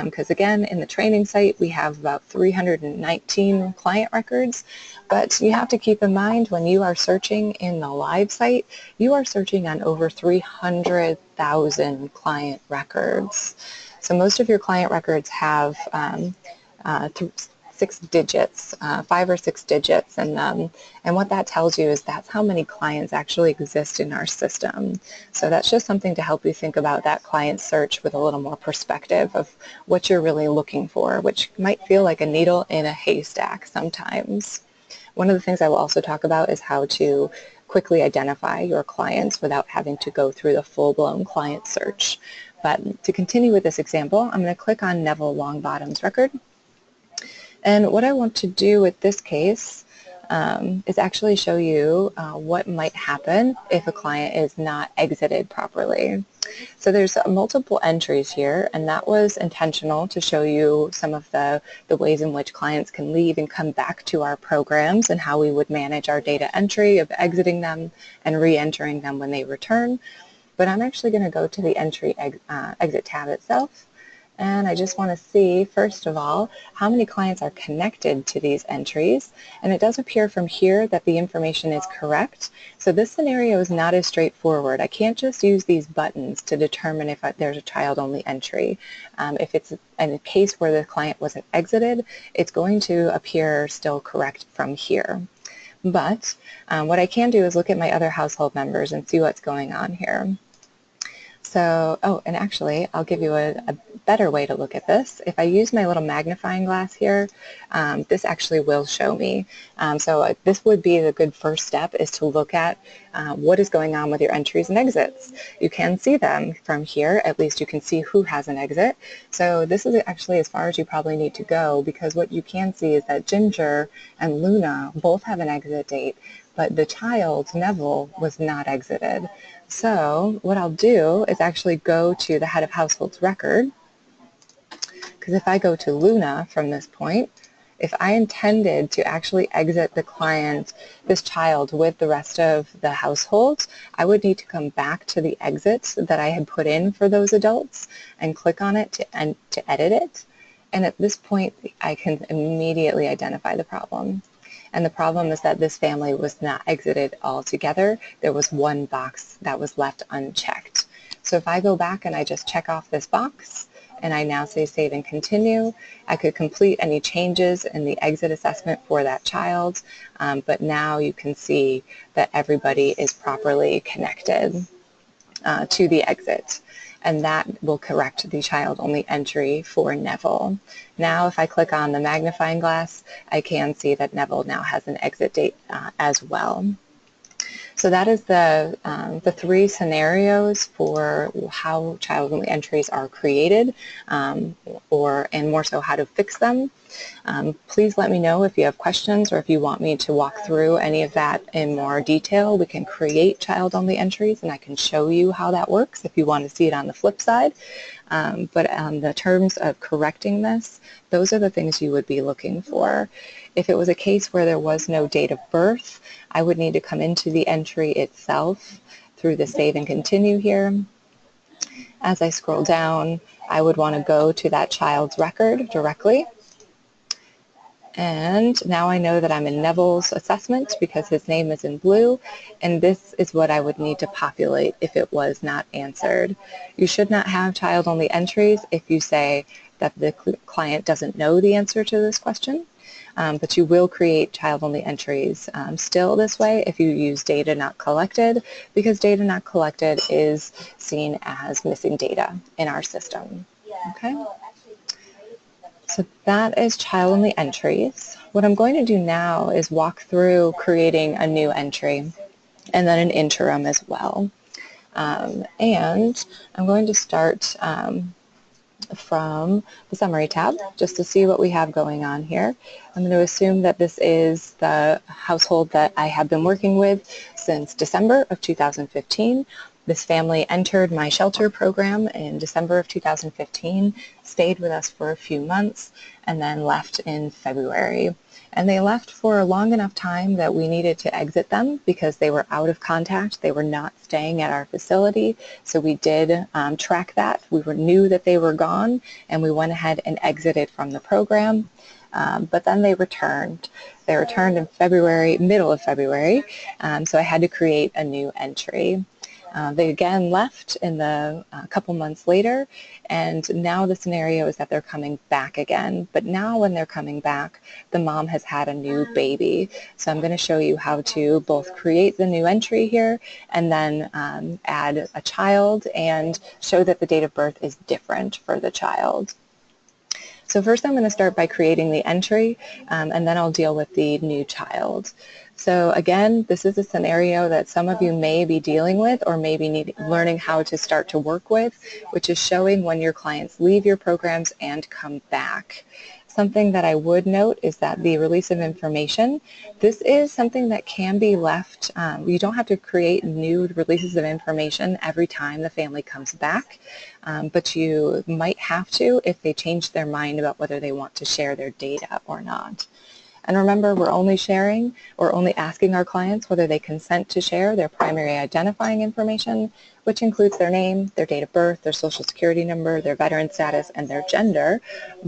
Because again, in the training site, we have about 319 client records. But you have to keep in mind when you are searching in the live site, you are searching on over 300,000 client records. So most of your client records have 6 digits, 5 or 6 digits, and what that tells you is that's how many clients actually exist in our system. So that's just something to help you think about that client search with a little more perspective of what you're really looking for, which might feel like a needle in a haystack sometimes. One of the things I will also talk about is how to quickly identify your clients without having to go through the full-blown client search. But to continue with this example, I'm going to click on Neville Longbottom's record. And what I want to do with this case is actually show you what might happen if a client is not exited properly. So there's multiple entries here, and that was intentional to show you some of the ways in which clients can leave and come back to our programs and how we would manage our data entry of exiting them and re-entering them when they return. But I'm actually going to go to the entry exit tab itself. And I just want to see, first of all, how many clients are connected to these entries. And it does appear from here that the information is correct. So this scenario is not as straightforward. I can't just use these buttons to determine if there's a child-only entry. If it's in a case where the client wasn't exited, it's going to appear still correct from here. But what I can do is look at my other household members and see what's going on here. So, oh, and actually, I'll give you a better way to look at this. If I use my little magnifying glass here, this actually will show me. So this would be the good first step, is to look at what is going on with your entries and exits. You can see them from here. At least you can see who has an exit. So this is actually as far as you probably need to go, because what you can see is that Ginger and Luna both have an exit date, but the child, Neville, was not exited. So what I'll do is actually go to the head of household's record, because if I go to Luna from this point, if I intended to actually exit the client, this child, with the rest of the household, I would need to come back to the exits that I had put in for those adults and click on it to edit it. And at this point, I can immediately identify the problem. And the problem is that this family was not exited altogether. There was one box that was left unchecked. So if I go back and I just check off this box, and I now say save and continue, I could complete any changes in the exit assessment for that child, but now you can see that everybody is properly connected to the exit. And that will correct the child-only entry for Neville. Now if I click on the magnifying glass, I can see that Neville now has an exit date as well. So that is the 3 scenarios for how child-only entries are created, and more so how to fix them. Please let me know if you have questions or if you want me to walk through any of that in more detail. We can create child-only entries, and I can show you how that works if you want to see it on the flip side. But on the terms of correcting this, those are the things you would be looking for. If it was a case where there was no date of birth, I would need to come into the entry itself through the save and continue here. As I scroll down, I would want to go to that child's record directly. And now I know that I'm in Neville's assessment because his name is in blue, and this is what I would need to populate if it was not answered. You should not have child-only entries if you say that the client doesn't know the answer to this question. but you will create child-only entries still this way if you use data not collected, because data not collected is seen as missing data in our system. Okay? So that is child-only entries. What I'm going to do now is walk through creating a new entry and then an interim as well. And I'm going to start from the summary tab just to see what we have going on here. I'm going to assume that this is the household that I have been working with since December of 2015. This family entered my shelter program in December of 2015, stayed with us for a few months, and then left in February. And they left for a long enough time that we needed to exit them because they were out of contact. They were not staying at our facility. So we did track that. We knew that they were gone, and we went ahead and exited from the program. But then they returned. They returned in February, middle of February, so I had to create a new entry. They again left in the couple months later, and now the scenario is that they're coming back again. But now when they're coming back, the mom has had a new baby. So I'm going to show you how to both create the new entry here and then add a child and show that the date of birth is different for the child. So first I'm going to start by creating the entry, and then I'll deal with the new child. So again, this is a scenario that some of you may be dealing with or maybe learning how to start to work with, which is showing when your clients leave your programs and come back. Something that I would note is that the release of information, this is something that can be left. You don't have to create new releases of information every time the family comes back, but you might have to if they change their mind about whether they want to share their data or not. And remember, we're only asking our clients whether they consent to share their primary identifying information, which includes their name, their date of birth, their social security number, their veteran status, and their gender.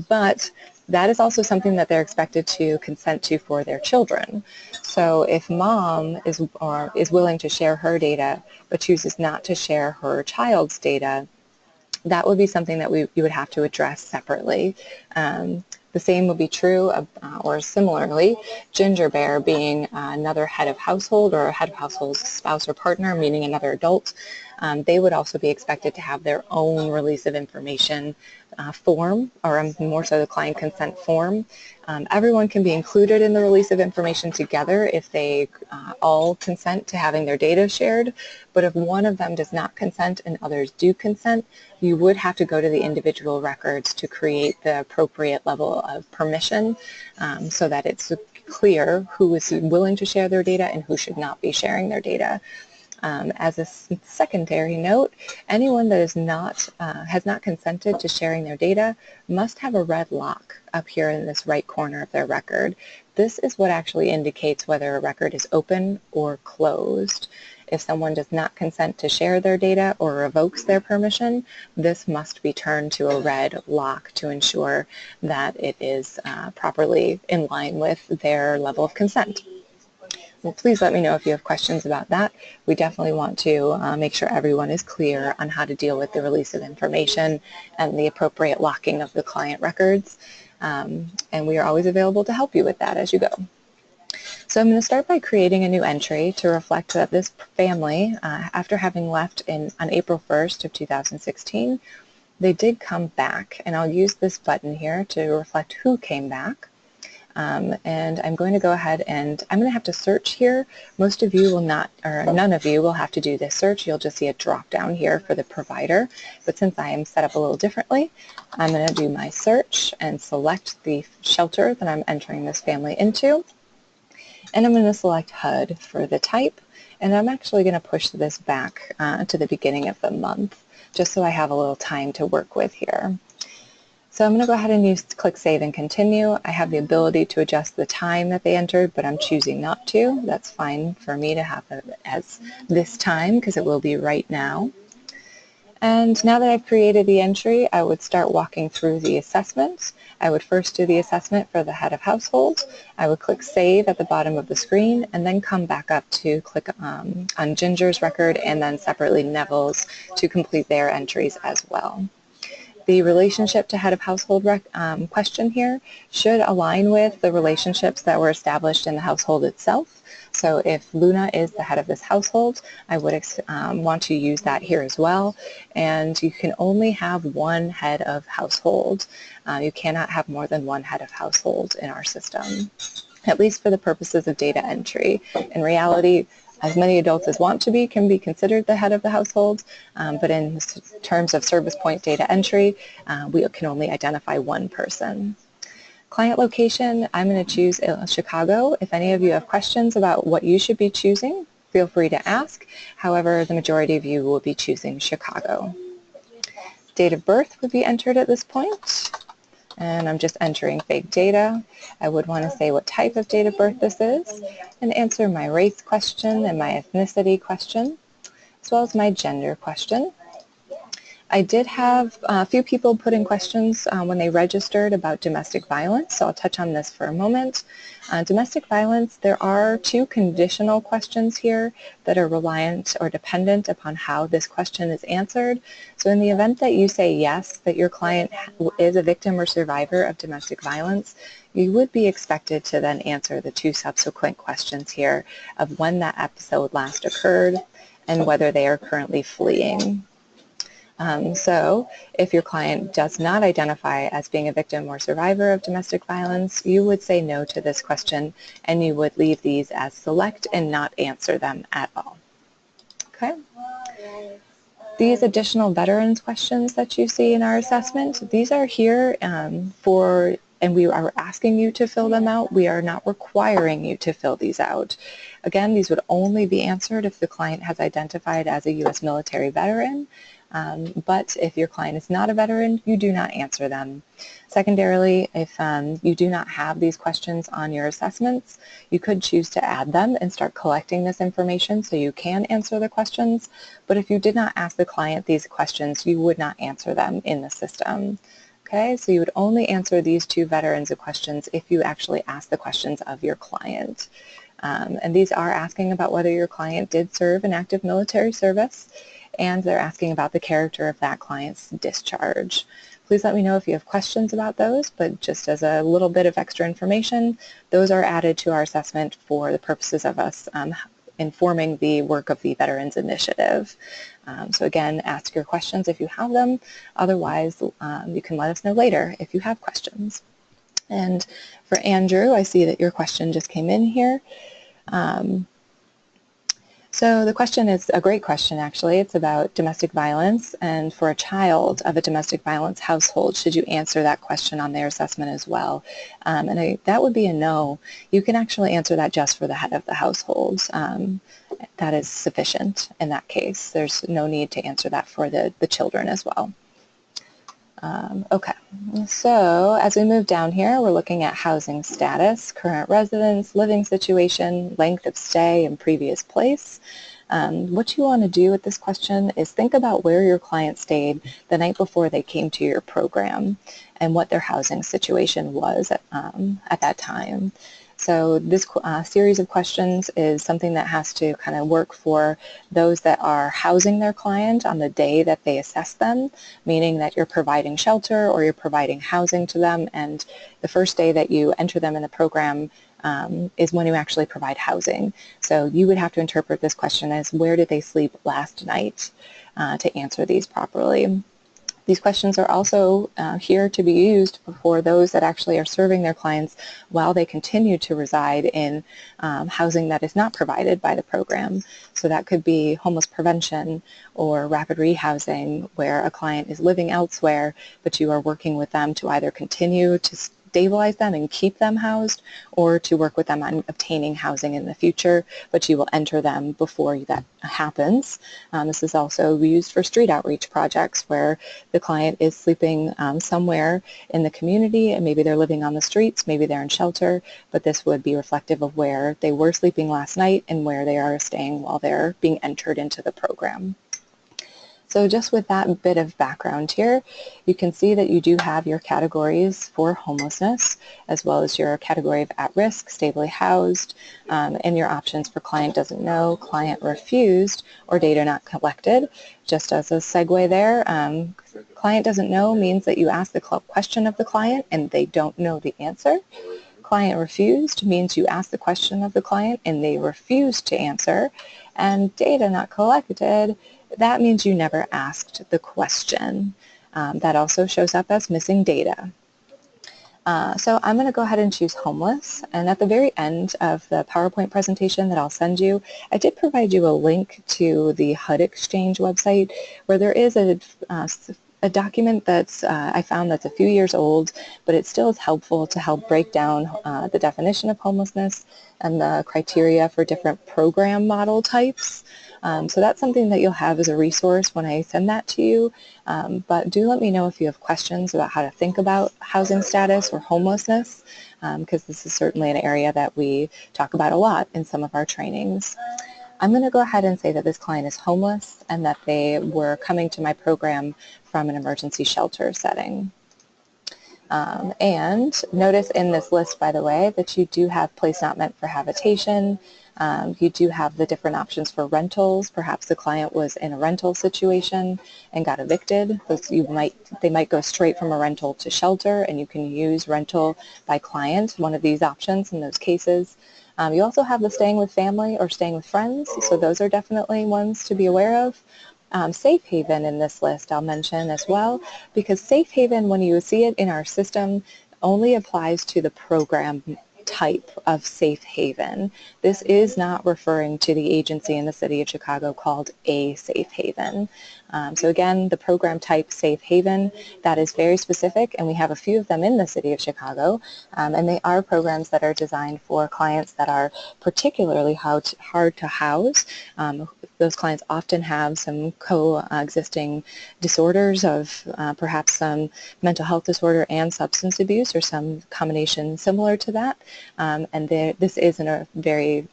But that is also something that they're expected to consent to for their children. So if mom is willing to share her data but chooses not to share her child's data, that would be something that you would have to address separately. The same would be true of, or similarly, Ginger Bear being another head of household or a head of household's spouse or partner, meaning another adult. They would also be expected to have their own release of information form, or more so the client consent form. Everyone can be included in the release of information together if they all consent to having their data shared, but if one of them does not consent and others do consent, you would have to go to the individual records to create the appropriate level of permission so that it's clear who is willing to share their data and who should not be sharing their data. As a secondary note, anyone that has not consented to sharing their data must have a red lock up here in this right corner of their record. This is what actually indicates whether a record is open or closed. If someone does not consent to share their data or revokes their permission, this must be turned to a red lock to ensure that it is properly in line with their level of consent. Well, please let me know if you have questions about that. We definitely want to make sure everyone is clear on how to deal with the release of information and the appropriate locking of the client records. And we are always available to help you with that as you go. So I'm going to start by creating a new entry to reflect that this family, after having left on April 1st of 2016, they did come back. And I'll use this button here to reflect who came back. And I'm going to go ahead and I'm going to have to search here. Most of you will not, or none of you will have to do this search. You'll just see a drop down here for the provider. But since I am set up a little differently, I'm going to do my search and select the shelter that I'm entering this family into. And I'm going to select HUD for the type. And I'm actually going to push this back to the beginning of the month, just so I have a little time to work with here. So I'm going to go ahead and click Save and Continue. I have the ability to adjust the time that they entered, but I'm choosing not to. That's fine for me to have it as this time because it will be right now. And now that I've created the entry, I would start walking through the assessments. I would first do the assessment for the head of household. I would click Save at the bottom of the screen and then come back up to click on Ginger's record and then separately Neville's to complete their entries as well. The relationship to head of household question here should align with the relationships that were established in the household itself. So if Luna is the head of this household, I would want to use that here as well. And you can only have one head of household. You cannot have more than one head of household in our system, at least for the purposes of data entry. In reality, as many adults as want to be can be considered the head of the household, but in terms of service point data entry, we can only identify one person. Client location, I'm going to choose Chicago. If any of you have questions about what you should be choosing, feel free to ask. However, the majority of you will be choosing Chicago. Date of birth would be entered at this point. And I'm just entering fake data. I would want to say what type of date of birth this is and answer my race question and my ethnicity question, as well as my gender question. I did have a few people put in questions when they registered about domestic violence, so I'll touch on this for a moment. Domestic violence, there are two conditional questions here that are reliant or dependent upon how this question is answered. So in the event that you say yes, that your client is a victim or survivor of domestic violence, you would be expected to then answer the two subsequent questions here of when that episode last occurred and whether they are currently fleeing. So if your client does not identify as being a victim or survivor of domestic violence, you would say no to this question and you would leave these as select and not answer them at all. Okay? These additional veterans questions that you see in our assessment, these are here and we are asking you to fill them out. We are not requiring you to fill these out. Again, these would only be answered if the client has identified as a U.S. military veteran. But if your client is not a veteran, you do not answer them. Secondarily, if you do not have these questions on your assessments, you could choose to add them and start collecting this information so you can answer the questions. But if you did not ask the client these questions, you would not answer them in the system. Okay, so you would only answer these two veterans questions if you actually ask the questions of your client. And these are asking about whether your client did serve in active military service, and they're asking about the character of that client's discharge. Please let me know if you have questions about those, but just as a little bit of extra information, those are added to our assessment for the purposes of us informing the work of the Veterans Initiative. So again, ask your questions if you have them. Otherwise, you can let us know later if you have questions. And for Andrew, I see that your question just came in here. So the question is a great question, actually. It's about domestic violence, and for a child of a domestic violence household, should you answer that question on their assessment as well? That would be a no. You can actually answer that just for the head of the household. That is sufficient in that case. There's no need to answer that for the children as well. Okay, so as we move down here, we're looking at housing status, current residence, living situation, length of stay, and previous place. What you want to do with this question is think about where your client stayed the night before they came to your program and what their housing situation was at that time. So this series of questions is something that has to kind of work for those that are housing their client on the day that they assess them, meaning that you're providing shelter or you're providing housing to them, and the first day that you enter them in the program is when you actually provide housing. So you would have to interpret this question as where did they sleep last night to answer these properly. These questions are also here to be used for those that actually are serving their clients while they continue to reside in housing that is not provided by the program. So that could be homeless prevention or rapid rehousing, where a client is living elsewhere, but you are working with them to either continue to stabilize them and keep them housed, or to work with them on obtaining housing in the future, but you will enter them before that happens. This is also used for street outreach projects where the client is sleeping somewhere in the community, and maybe they're living on the streets, maybe they're in shelter, but this would be reflective of where they were sleeping last night and where they are staying while they're being entered into the program. So just with that bit of background here, you can see that you do have your categories for homelessness, as well as your category of at-risk, stably housed, and your options for client doesn't know, client refused, or data not collected. Just as a segue there, client doesn't know means that you ask the question of the client and they don't know the answer. Client refused means you ask the question of the client and they refuse to answer. And data not collected, that means you never asked the question. That also shows up as missing data. So I'm going to go ahead and choose homeless, and at the very end of the PowerPoint presentation that I'll send you, I did provide you a link to the HUD Exchange website where there is a document that's I found that's a few years old, but it still is helpful to help break down the definition of homelessness and the criteria for different program model types. So that's something that you'll have as a resource when I send that to you. But do let me know if you have questions about how to think about housing status or homelessness, because this is certainly an area that we talk about a lot in some of our trainings. I'm going to go ahead and say that this client is homeless and that they were coming to my program from an emergency shelter setting. And notice in this list, by the way, that you do have place not meant for habitation. You do have the different options for rentals. Perhaps the client was in a rental situation and got evicted. They might go straight from a rental to shelter, and you can use rental by client, one of these options in those cases. You also have the staying with family or staying with friends, so those are definitely ones to be aware of. Safe haven in this list I'll mention as well, because safe haven, when you see it in our system, only applies to the program type of safe haven. This is not referring to the agency in the city of Chicago called a safe haven. So again, the program type safe haven, that is very specific, and we have a few of them in the city of Chicago, and they are programs that are designed for clients that are particularly hard to house. Those clients often have some coexisting disorders of perhaps some mental health disorder and substance abuse, or some combination similar to that. And this is in a very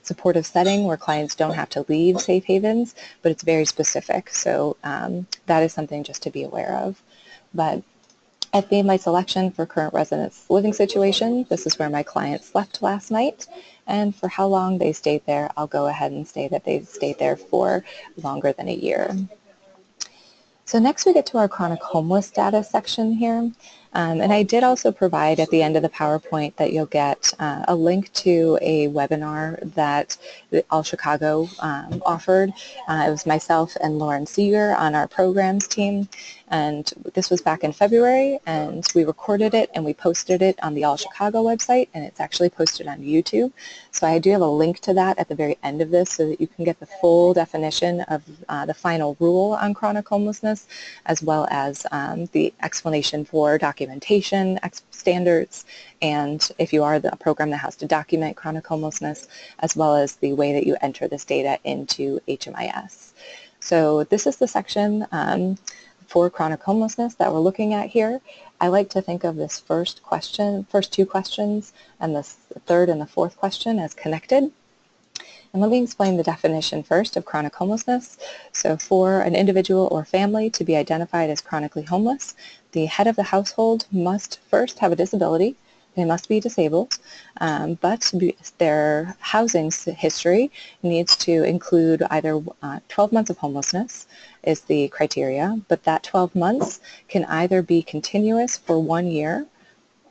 supportive setting where clients don't have to leave safe havens, but it's very specific. So that is something just to be aware of. But I've made my selection for current residence living situation. This is where my client slept last night, and for how long they stayed there, I'll go ahead and say that they stayed there for longer than a year. So next we get to our chronic homeless status section here. And I did also provide at the end of the PowerPoint that you'll get a link to a webinar that All Chicago offered. It was myself and Lauren Seeger on our programs team. And this was back in February, and we recorded it and we posted it on the All Chicago website, and it's actually posted on YouTube. So I do have a link to that at the very end of this so that you can get the full definition of the final rule on chronic homelessness, as well as the explanation for documentation standards, and if you are the program that has to document chronic homelessness, as well as the way that you enter this data into HMIS. So this is the section for chronic homelessness that we're looking at here. I like to think of this first two questions, and the third and the fourth question as connected. And let me explain the definition first of chronic homelessness. So for an individual or family to be identified as chronically homeless, the head of the household must first have a disability. They must be disabled, but their housing history needs to include either 12 months of homelessness is the criteria, but that 12 months can either be continuous for 1 year,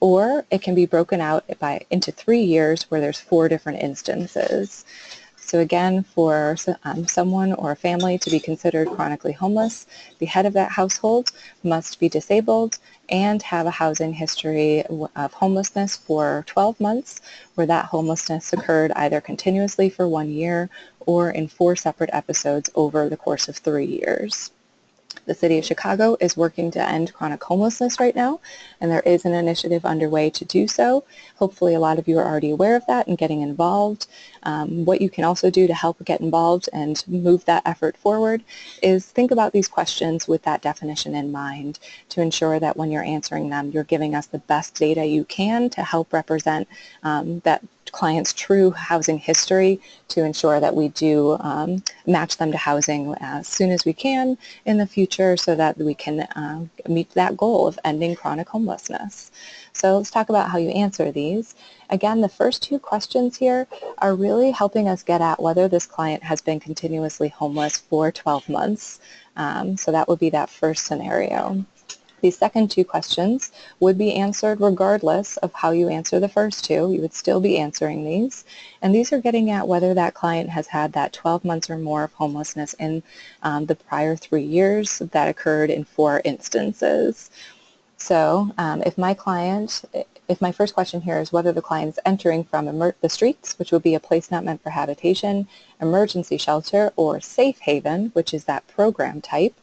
or it can be broken out into 3 years where there's 4 different instances. So again, for someone or a family to be considered chronically homeless, the head of that household must be disabled and have a housing history of homelessness for 12 months, where that homelessness occurred either continuously for 1 year or in 4 separate episodes over the course of 3 years. The City of Chicago is working to end chronic homelessness right now, and there is an initiative underway to do so. Hopefully a lot of you are already aware of that and getting involved. What you can also do to help get involved and move that effort forward is think about these questions with that definition in mind to ensure that when you're answering them, you're giving us the best data you can to help represent that client's true housing history to ensure that we do match them to housing as soon as we can in the future so that we can meet that goal of ending chronic homelessness. So let's talk about how you answer these. Again, the first two questions here are really helping us get at whether this client has been continuously homeless for 12 months. So that would be that first scenario. These second two questions would be answered regardless of how you answer the first two. You would still be answering these. And these are getting at whether that client has had that 12 months or more of homelessness in the prior 3 years that occurred in 4 instances. So if my first question here is whether the client is entering from the streets, which would be a place not meant for habitation, emergency shelter, or safe haven, which is that program type,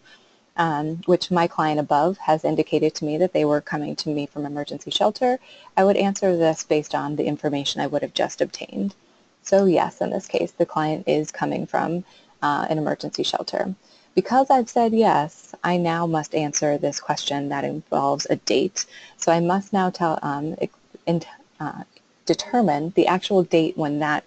which my client above has indicated to me that they were coming to me from emergency shelter, I would answer this based on the information I would have just obtained. So yes, in this case, the client is coming from an emergency shelter. Because I've said yes, I now must answer this question that involves a date. So I must now determine the actual date when that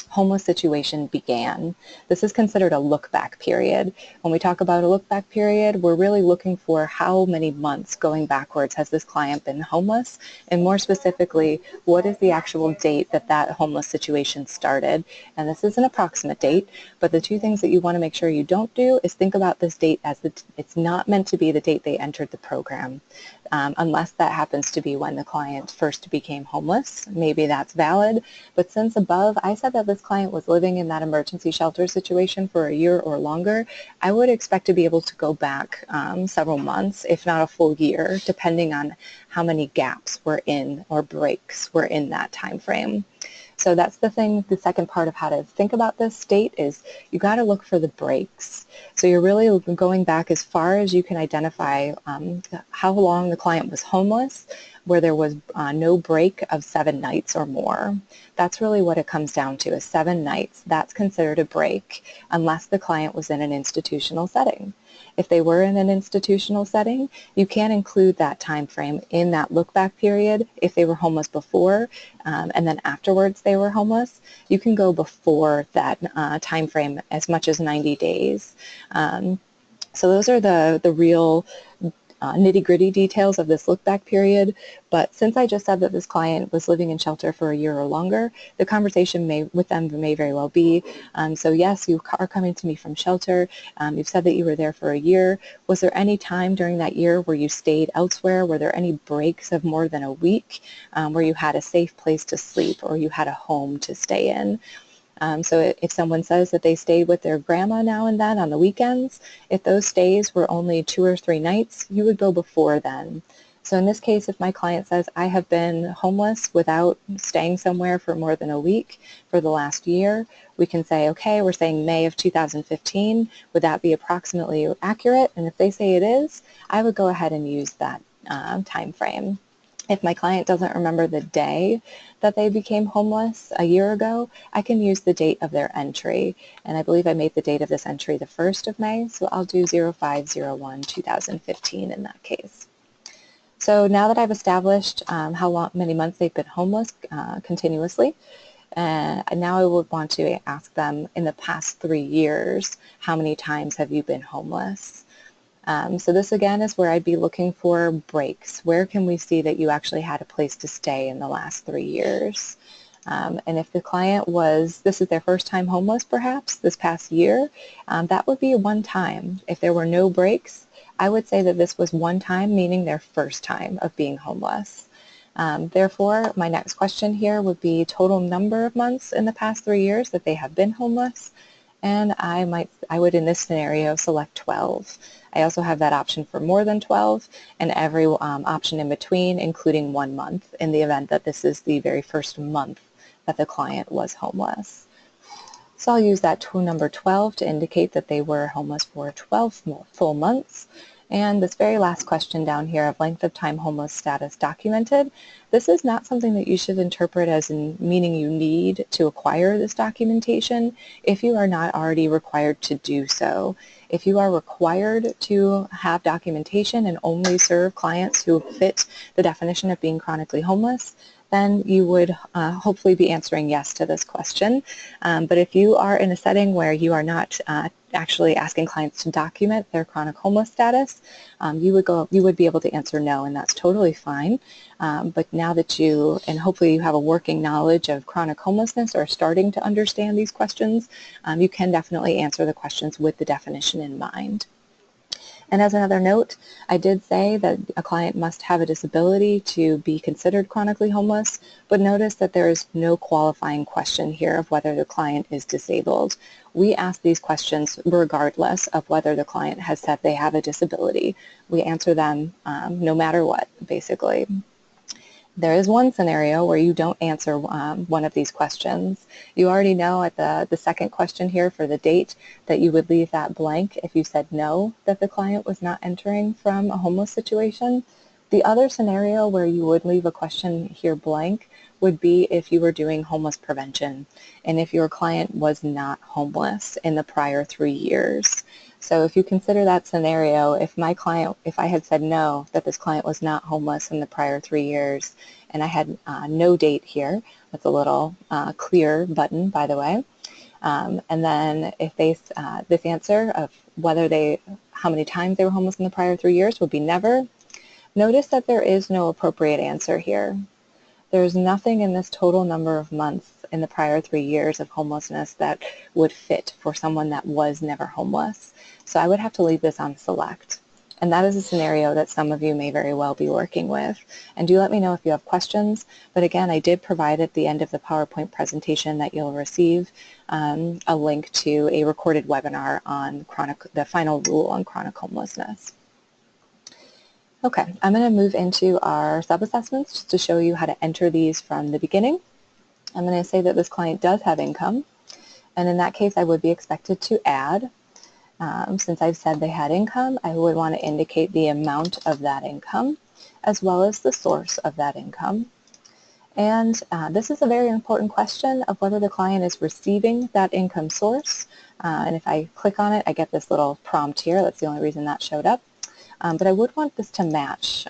homeless situation began. This is considered a look-back period. When we talk about a look-back period, we're really looking for how many months going backwards has this client been homeless, and more specifically, what is the actual date that that homeless situation started. And this is an approximate date, but the two things that you want to make sure you don't do is think about this date as it's not meant to be the date they entered the program. Unless that happens to be when the client first became homeless. Maybe that's valid, but since above I said that this client was living in that emergency shelter situation for a year or longer, I would expect to be able to go back several months, if not a full year, depending on how many gaps were in or breaks were in that time frame. So that's the thing, the second part of how to think about this state is you got to look for the breaks. So you're really going back as far as you can identify how long the client was homeless, where there was no break of 7 nights or more. That's really what it comes down to, is 7 nights. That's considered a break unless the client was in an institutional setting. If they were in an institutional setting, you can include that time frame in that look-back period. If they were homeless before and then afterwards they were homeless, you can go before that time frame as much as 90 days. So those are the real nitty-gritty details of this look-back period, but since I just said that this client was living in shelter for a year or longer, the conversation with them may very well be, so yes, you are coming to me from shelter, you've said that you were there for a year. Was there any time during that year where you stayed elsewhere? Were there any breaks of more than a week where you had a safe place to sleep or you had a home to stay in? So if someone says that they stayed with their grandma now and then on the weekends, if those stays were only 2 or 3 nights, you would go before then. So in this case, if my client says, I have been homeless without staying somewhere for more than a week for the last year, we can say, okay, we're saying May of 2015. Would that be approximately accurate? And if they say it is, I would go ahead and use that time frame. If my client doesn't remember the day that they became homeless a year ago, I can use the date of their entry. And I believe I made the date of this entry the 1st of May, so I'll do 05/01/2015 in that case. So now that I've established many months they've been homeless continuously, now I would want to ask them, in the past 3 years, how many times have you been homeless? So this again is where I'd be looking for breaks. Where can we see that you actually had a place to stay in the last 3 years? And if the client this is their first time homeless perhaps this past year, that would be one time. If there were no breaks, I would say that this was one time, meaning their first time of being homeless. Therefore, my next question here would be total number of months in the past 3 years that they have been homeless. And I would in this scenario select 12. I also have that option for more than 12 and every option in between, including 1 month in the event that this is the very first month that the client was homeless. So I'll use that number 12 to indicate that they were homeless for 12 full months. And this very last question down here of length of time homeless status documented, This is not something that you should interpret as in meaning you need to acquire this documentation if you are not already required to do so. If you are required to have documentation and only serve clients who fit the definition of being chronically homeless, then you would hopefully be answering yes to this question. But if you are in a setting where you are not actually asking clients to document their chronic homeless status, you would be able to answer no, and that's totally fine. But now that and hopefully you have a working knowledge of chronic homelessness or starting to understand these questions, you can definitely answer the questions with the definition in mind. And as another note, I did say that a client must have a disability to be considered chronically homeless, but notice that there is no qualifying question here of whether the client is disabled. We ask these questions regardless of whether the client has said they have a disability. We answer them no matter what, basically. There is one scenario where you don't answer one of these questions. You already know at the second question here for the date that you would leave that blank if you said no, that the client was not entering from a homeless situation. The other scenario where you would leave a question here blank would be if you were doing homeless prevention and if your client was not homeless in the prior 3 years. So if you consider that scenario, if I had said no, that this client was not homeless in the prior 3 years, and I had no date here, that's a little clear button, by the way, and then if this answer of how many times they were homeless in the prior 3 years would be never, notice that there is no appropriate answer here. There's nothing in this total number of months in the prior 3 years of homelessness that would fit for someone that was never homeless. So I would have to leave this on select. And that is a scenario that some of you may very well be working with. And do let me know if you have questions. But again, I did provide at the end of the PowerPoint presentation that you'll receive a link to a recorded webinar on the final rule on chronic homelessness. Okay, I'm going to move into our sub-assessments just to show you how to enter these from the beginning. I'm going to say that this client does have income, and in that case I would be expected to add. Since I've said they had income, I would want to indicate the amount of that income as well as the source of that income. And this is a very important question of whether the client is receiving that income source. And if I click on it, I get this little prompt here. That's the only reason that showed up. But I would want this to match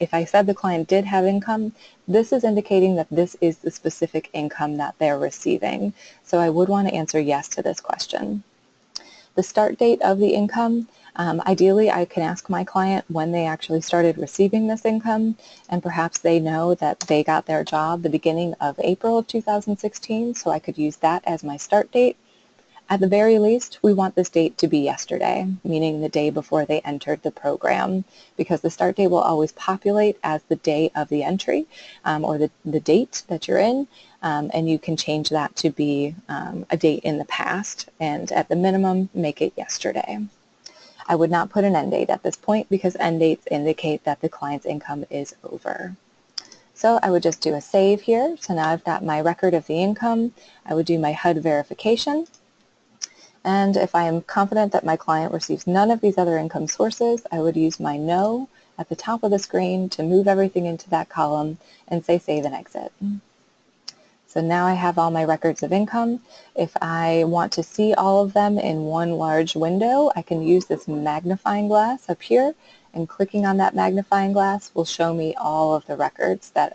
if I said the client did have income, this is indicating that this is the specific income that they're receiving. So I would want to answer yes to this question. The start date of the income, ideally I can ask my client when they actually started receiving this income, and perhaps they know that they got their job the beginning of April of 2016, so I could use that as my start date. At the very least, we want this date to be yesterday, meaning the day before they entered the program, because the start date will always populate as the day of the entry or the date that you're in, and you can change that to be a date in the past, and at the minimum, make it yesterday. I would not put an end date at this point because end dates indicate that the client's income is over. So I would just do a save here. So now I've got my record of the income. I would do my HUD verification. And if I am confident that my client receives none of these other income sources, I would use my no at the top of the screen to move everything into that column and say save and exit. So now I have all my records of income. If I want to see all of them in one large window, I can use this magnifying glass up here, and clicking on that magnifying glass will show me all of the records that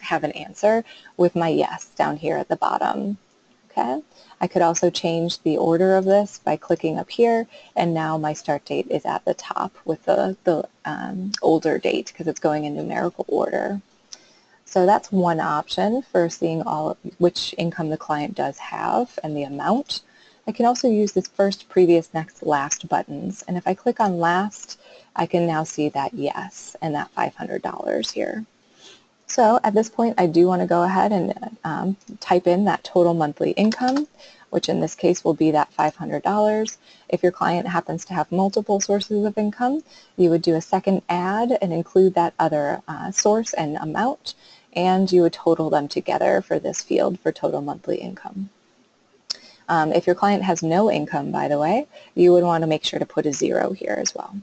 have an answer with my yes down here at the bottom. Okay. I could also change the order of this by clicking up here, and now my start date is at the top with the older date because it's going in numerical order. So that's one option for seeing which income the client does have and the amount. I can also use this first, previous, next, last buttons, and if I click on last, I can now see that yes and that $500 here. So at this point, I do want to go ahead and type in that total monthly income, which in this case will be that $500. If your client happens to have multiple sources of income, you would do a second add and include that other source and amount, and you would total them together for this field for total monthly income. If your client has no income, by the way, you would want to make sure to put a 0 here as well.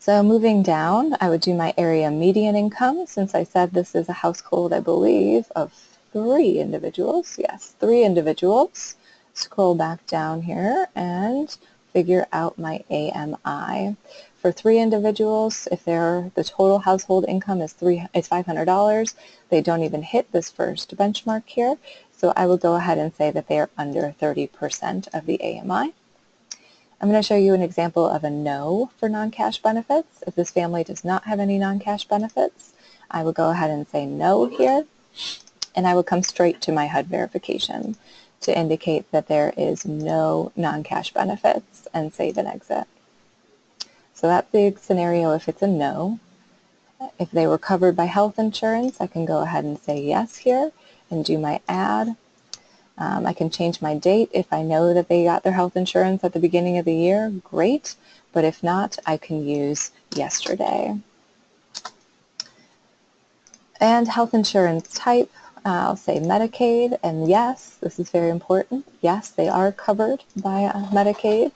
So moving down, I would do my area median income, since I said this is a household, I believe, of 3 individuals. Yes, 3 individuals. Scroll back down here and figure out my AMI. For 3 individuals, if the total household income is $500, they don't even hit this first benchmark here. So I will go ahead and say that they are under 30% of the AMI. I'm going to show you an example of a no for non-cash benefits. If this family does not have any non-cash benefits, I will go ahead and say no here, and I will come straight to my HUD verification to indicate that there is no non-cash benefits and save and exit. So that's the scenario if it's a no. If they were covered by health insurance, I can go ahead and say yes here and do my add. I can change my date if I know that they got their health insurance at the beginning of the year, great, but if not, I can use yesterday. And health insurance type, I'll say Medicaid, and yes, this is very important, yes, they are covered by Medicaid.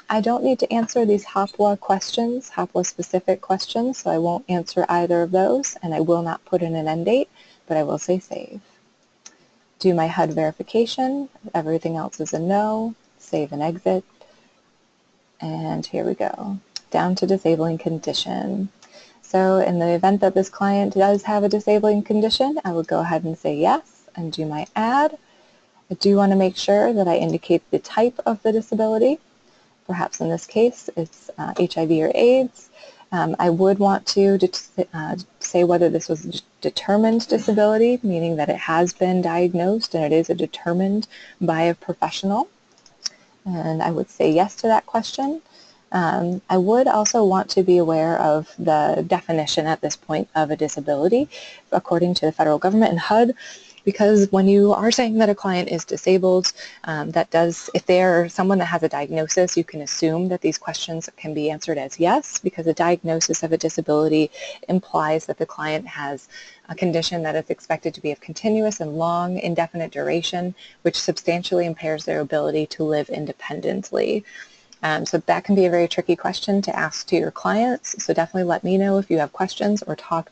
I don't need to answer these HOPWA questions, HOPWA specific questions, so I won't answer either of those, and I will not put in an end date, but I will say save. Do my HUD verification, everything else is a no, save and exit, and here we go, down to disabling condition. So in the event that this client does have a disabling condition, I would go ahead and say yes and do my add. I do want to make sure that I indicate the type of the disability. Perhaps in this case it's HIV or AIDS. I would want to say whether this was a determined disability, meaning that it has been diagnosed and it is determined by a professional. And I would say yes to that question. I would also want to be aware of the definition at this point of a disability according to the federal government and HUD, because when you are saying that a client is disabled, if they're someone that has a diagnosis, you can assume that these questions can be answered as yes, because a diagnosis of a disability implies that the client has a condition that is expected to be of continuous and long, indefinite duration, which substantially impairs their ability to live independently. So that can be a very tricky question to ask to your clients, so definitely let me know if you have questions, or I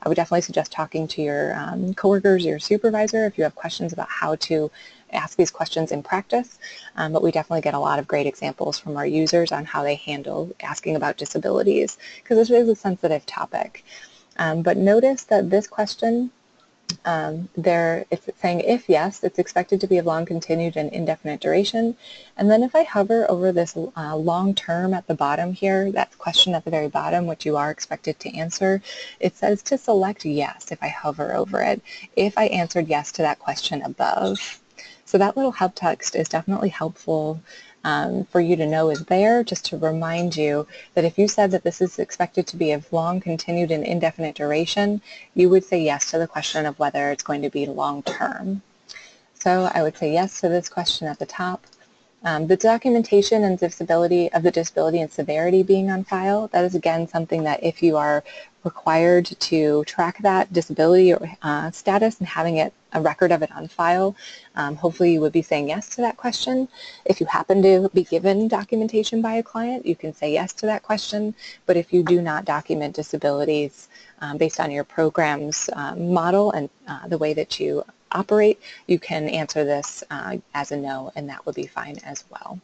would definitely suggest talking to your coworkers, your supervisor, if you have questions about how to ask these questions in practice, but we definitely get a lot of great examples from our users on how they handle asking about disabilities, because this is a sensitive topic. But notice that this question, if it's saying if yes, it's expected to be of long continued and indefinite duration. And then if I hover over this long term at the bottom here, that question at the very bottom, which you are expected to answer, it says to select yes if I hover over it, if I answered yes to that question above. So that little help text is definitely helpful for you to know is there, just to remind you that if you said that this is expected to be of long, continued, and indefinite duration, you would say yes to the question of whether it's going to be long-term. So I would say yes to this question at the top. The documentation and disability and severity being on file, that is again something that if you are required to track that disability or status and having a record of it on file, hopefully you would be saying yes to that question. If you happen to be given documentation by a client, you can say yes to that question, but if you do not document disabilities based on your program's model and the way that you operate, you can answer this as a no, and that would be fine as well.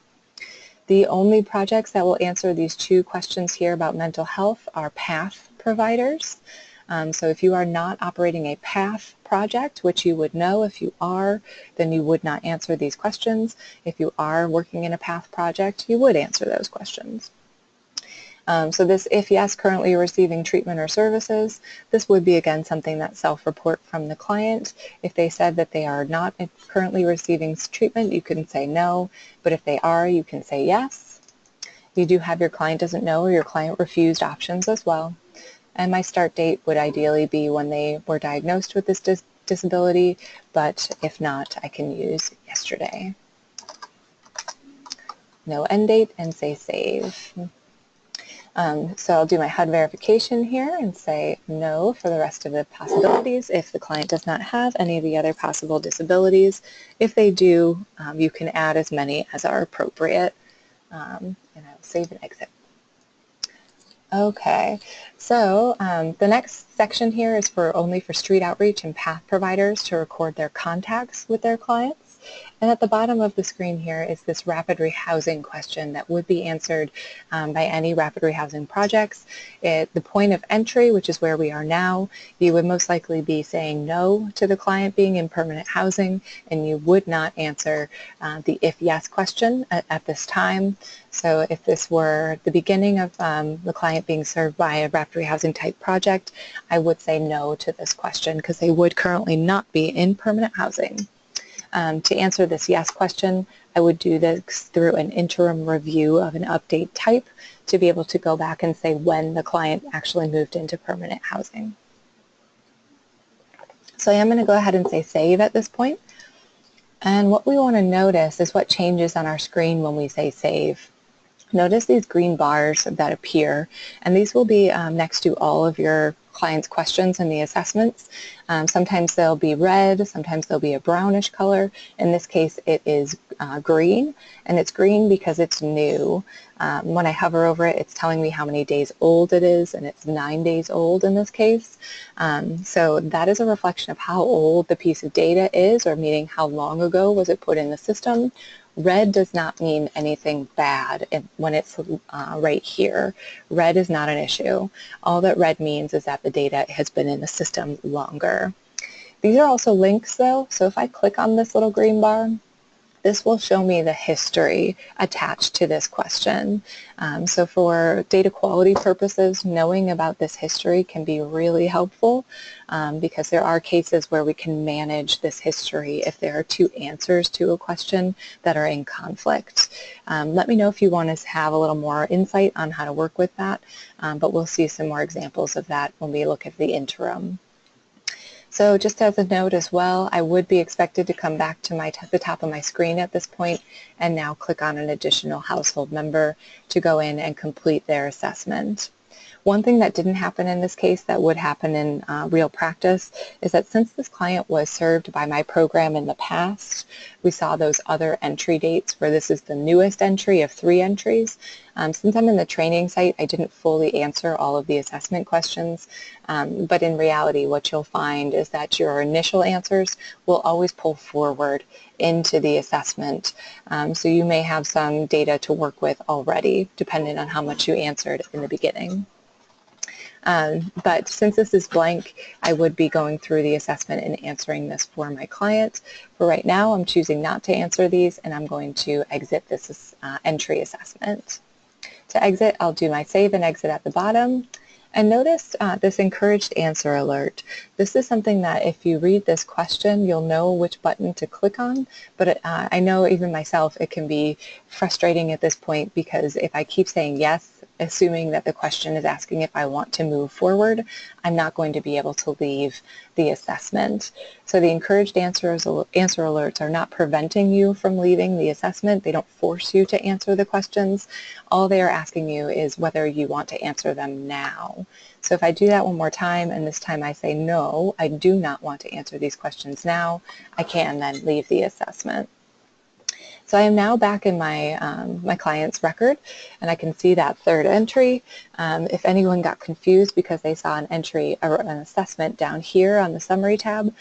The only projects that will answer these 2 questions here about mental health are PATH providers. So if you are not operating a PATH project, which you would know if you are, then you would not answer these questions. If you are working in a PATH project, you would answer those questions. So this, if yes, currently receiving treatment or services, this would be again something that self-report from the client. If they said that they are not currently receiving treatment, you can say no, but if they are, you can say yes. You do have your client doesn't know or your client refused options as well. And my start date would ideally be when they were diagnosed with this disability, but if not, I can use yesterday. No end date and say save. So I'll do my HUD verification here and say no for the rest of the possibilities if the client does not have any of the other possible disabilities. If they do, you can add as many as are appropriate, and I will save and exit. Okay, so the next section here is only for street outreach and path providers to record their contacts with their clients. And at the bottom of the screen here is this rapid rehousing question that would be answered by any rapid rehousing projects. At the point of entry, which is where we are now, you would most likely be saying no to the client being in permanent housing, and you would not answer the if yes question at this time. So if this were the beginning of the client being served by a rapid rehousing type project, I would say no to this question because they would currently not be in permanent housing. To answer this yes question, I would do this through an interim review of an update type to be able to go back and say when the client actually moved into permanent housing. So I am going to go ahead and say save at this point. And what we want to notice is what changes on our screen when we say save. Notice these green bars that appear, and these will be next to all of your client's questions in the assessments. Sometimes they'll be red, sometimes they'll be a brownish color. In this case, it is green, and it's green because it's new. When I hover over it, it's telling me how many days old it is, and it's 9 days old in this case. So that is a reflection of how old the piece of data is, or meaning how long ago was it put in the system. Red does not mean anything bad when it's right here. Red is not an issue. All that red means is that the data has been in the system longer. These are also links though, so if I click on this little green bar, this will show me the history attached to this question. So for data quality purposes, knowing about this history can be really helpful because there are cases where we can manage this history if there are two answers to a question that are in conflict. Let me know if you want to have a little more insight on how to work with that, but we'll see some more examples of that when we look at the interim. So just as a note as well, I would be expected to come back to the top of my screen at this point and now click on an additional household member to go in and complete their assessment. One thing that didn't happen in this case that would happen in real practice is that since this client was served by my program in the past, we saw those other entry dates where this is the newest entry of 3 entries. Since I'm in the training site, I didn't fully answer all of the assessment questions, but in reality what you'll find is that your initial answers will always pull forward into the assessment. So you may have some data to work with already, depending on how much you answered in the beginning. But since this is blank, I would be going through the assessment and answering this for my client. For right now, I'm choosing not to answer these, and I'm going to exit this entry assessment. To exit, I'll do my save and exit at the bottom. And notice this encouraged answer alert. This is something that if you read this question, you'll know which button to click on, but I know even myself it can be frustrating at this point because if I keep saying yes, assuming that the question is asking if I want to move forward, I'm not going to be able to leave the assessment. So the encouraged answer alerts are not preventing you from leaving the assessment. They don't force you to answer the questions. All they are asking you is whether you want to answer them now. So if I do that one more time, and this time I say no, I do not want to answer these questions now, I can then leave the assessment. So I am now back in my, my client's record, and I can see that third entry. If anyone got confused because they saw an entry or an assessment down here on the summary tab,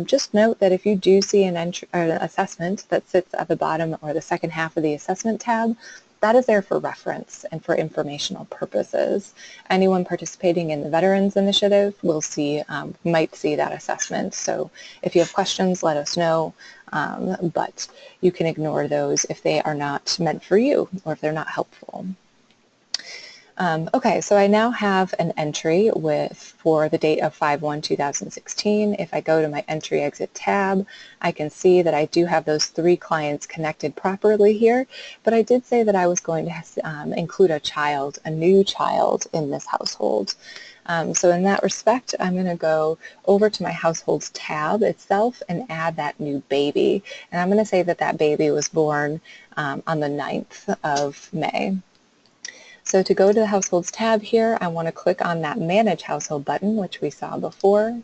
just note that if you do see an assessment that sits at the bottom or the second half of the assessment tab, that is there for reference and for informational purposes. Anyone participating in the Veterans Initiative will see, might see that assessment. So if you have questions, let us know, but you can ignore those if they are not meant for you or if they're not helpful. Okay, so I now have an entry for the date of 5/1/2016. If I go to my Entry Exit tab, I can see that I do have those 3 clients connected properly here, but I did say that I was going to include a new child in this household. So in that respect, I'm going to go over to my Households tab itself and add that new baby. And I'm going to say that that baby was born on the 9th of May. So to go to the Households tab here, I want to click on that Manage Household button, which we saw before.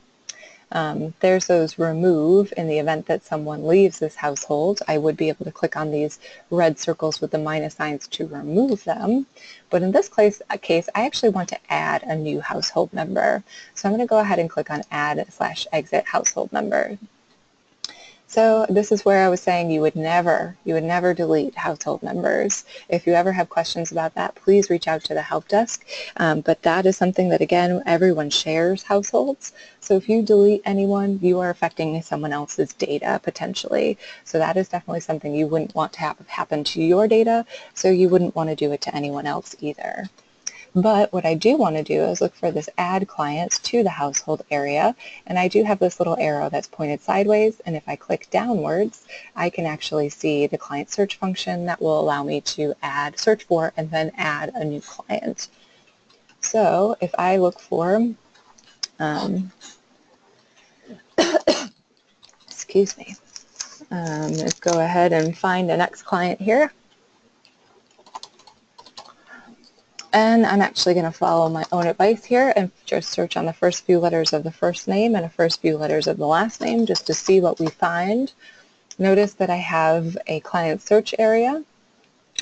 There's those remove in the event that someone leaves this household. I would be able to click on these red circles with the minus signs to remove them. But in this case, I actually want to add a new household member. So I'm going to go ahead and click on add/exit household member. So this is where I was saying you would never delete household members. If you ever have questions about that, please reach out to the help desk. But that is something that, again, everyone shares households. So if you delete anyone, you are affecting someone else's data potentially. So that is definitely something you wouldn't want to have happen to your data, so you wouldn't want to do it to anyone else either. But what I do want to do is look for this add clients to the household area, and I do have this little arrow that's pointed sideways, and if I click downwards, I can actually see the client search function that will allow me to search for and then add a new client. So if I look for, excuse me, let's go ahead and find the next client here. And I'm actually going to follow my own advice here and just search on the first few letters of the first name and the first few letters of the last name just to see what we find. Notice that I have a client search area.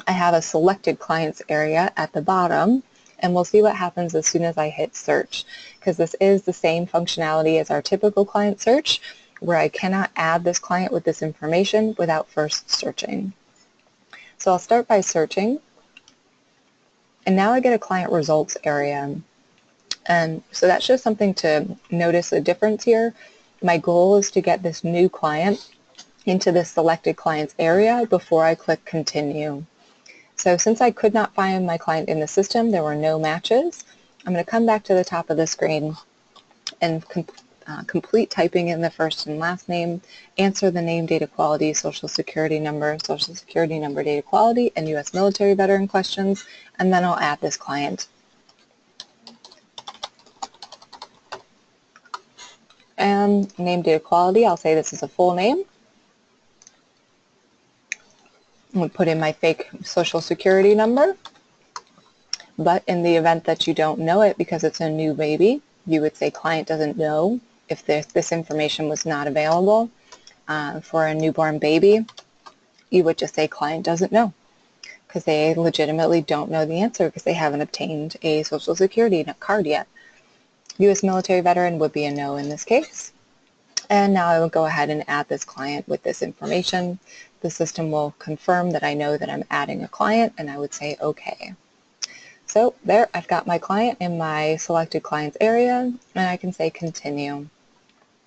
I have a selected clients area at the bottom, and we'll see what happens as soon as I hit search, because this is the same functionality as our typical client search, where I cannot add this client with this information without first searching. So I'll start by searching. And now I get a client results area. And so that's just something to notice the difference here. My goal is to get this new client into this selected clients area before I click continue. So since I could not find my client in the system, there were no matches, I'm going to come back to the top of the screen and complete typing in the first and last name, answer the name, data quality, social security number, data quality, and U.S. military veteran questions, and then I'll add this client. And name, data quality, I'll say this is a full name. I'm going to put in my fake social security number, but in the event that you don't know it because it's a new baby, you would say client doesn't know. If this information was not available for a newborn baby, you would just say client doesn't know, because they legitimately don't know the answer because they haven't obtained a social security card yet. U.S. military veteran would be a no in this case. And now I will go ahead and add this client with this information. The system will confirm that I know that I'm adding a client, and I would say OK. So there, I've got my client in my selected clients area, and I can say continue.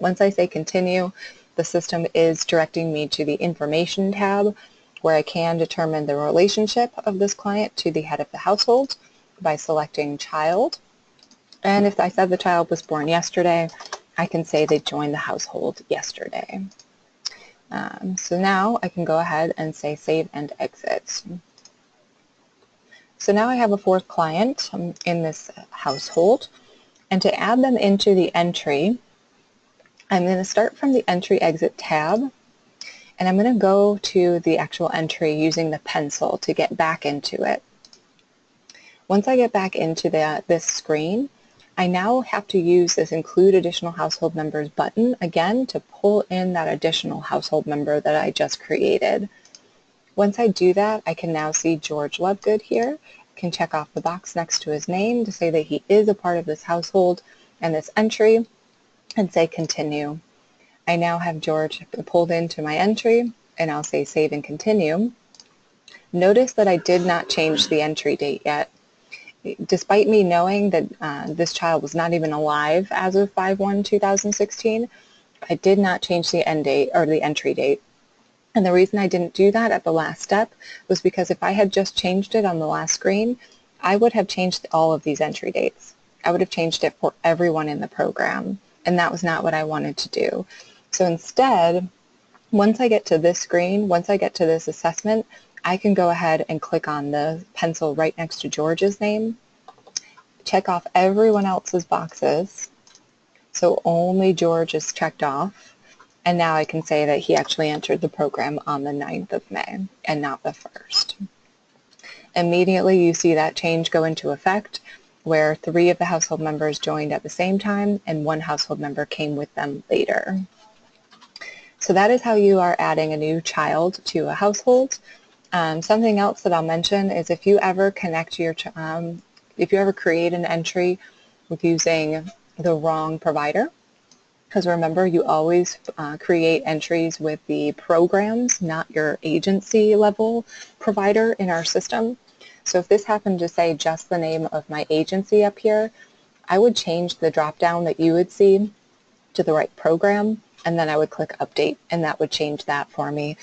Once I say continue, the system is directing me to the information tab, where I can determine the relationship of this client to the head of the household by selecting child. And if I said the child was born yesterday, I can say they joined the household yesterday. So now I can go ahead and say save and exit. So now I have a fourth client in this household, and to add them into the entry, I'm going to start from the entry exit tab, and I'm going to go to the actual entry using the pencil to get back into it. Once I get back into this screen, I now have to use this include additional household members button again to pull in that additional household member that I just created. Once I do that, I can now see George Lovegood here. I can check off the box next to his name to say that he is a part of this household and this entry, and say continue. I now have George pulled into my entry, and I'll say save and continue. Notice that I did not change the entry date yet. Despite me knowing that this child was not even alive as of 5/1/2016, I did not change the end date or the entry date. And the reason I didn't do that at the last step was because if I had just changed it on the last screen, I would have changed all of these entry dates. I would have changed it for everyone in the program, and that was not what I wanted to do. So instead, once I get to this screen, once I get to this assessment, I can go ahead and click on the pencil right next to George's name, check off everyone else's boxes, so only George is checked off, and now I can say that he actually entered the program on the 9th of May and not the 1st. Immediately you see that change go into effect, where 3 of the household members joined at the same time and 1 household member came with them later. So that is how you are adding a new child to a household. Something else that I'll mention is if you ever connect your, if you ever create an entry with using the wrong provider, because remember, you always create entries with the programs, not your agency level provider in our system. So if this happened to say just the name of my agency up here, I would change the drop down that you would see to the right program, and then I would click update, and that would change that for me.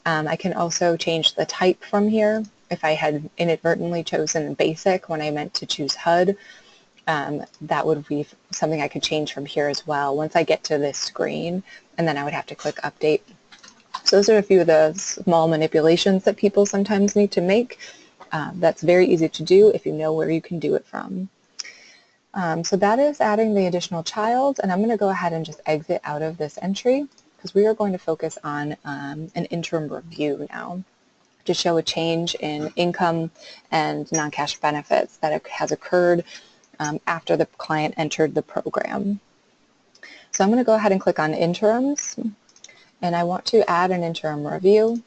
I can also change the type from here. If I had inadvertently chosen basic when I meant to choose HUD, that would be something I could change from here as well once I get to this screen, and then I would have to click update. So those are a few of the small manipulations that people sometimes need to make. That's very easy to do if you know where you can do it from. So that is adding the additional child, and I'm going to go ahead and just exit out of this entry because we are going to focus on an interim review now to show a change in income and non-cash benefits that has occurred after the client entered the program. So I'm going to go ahead and click on interims, and I want to add an interim review,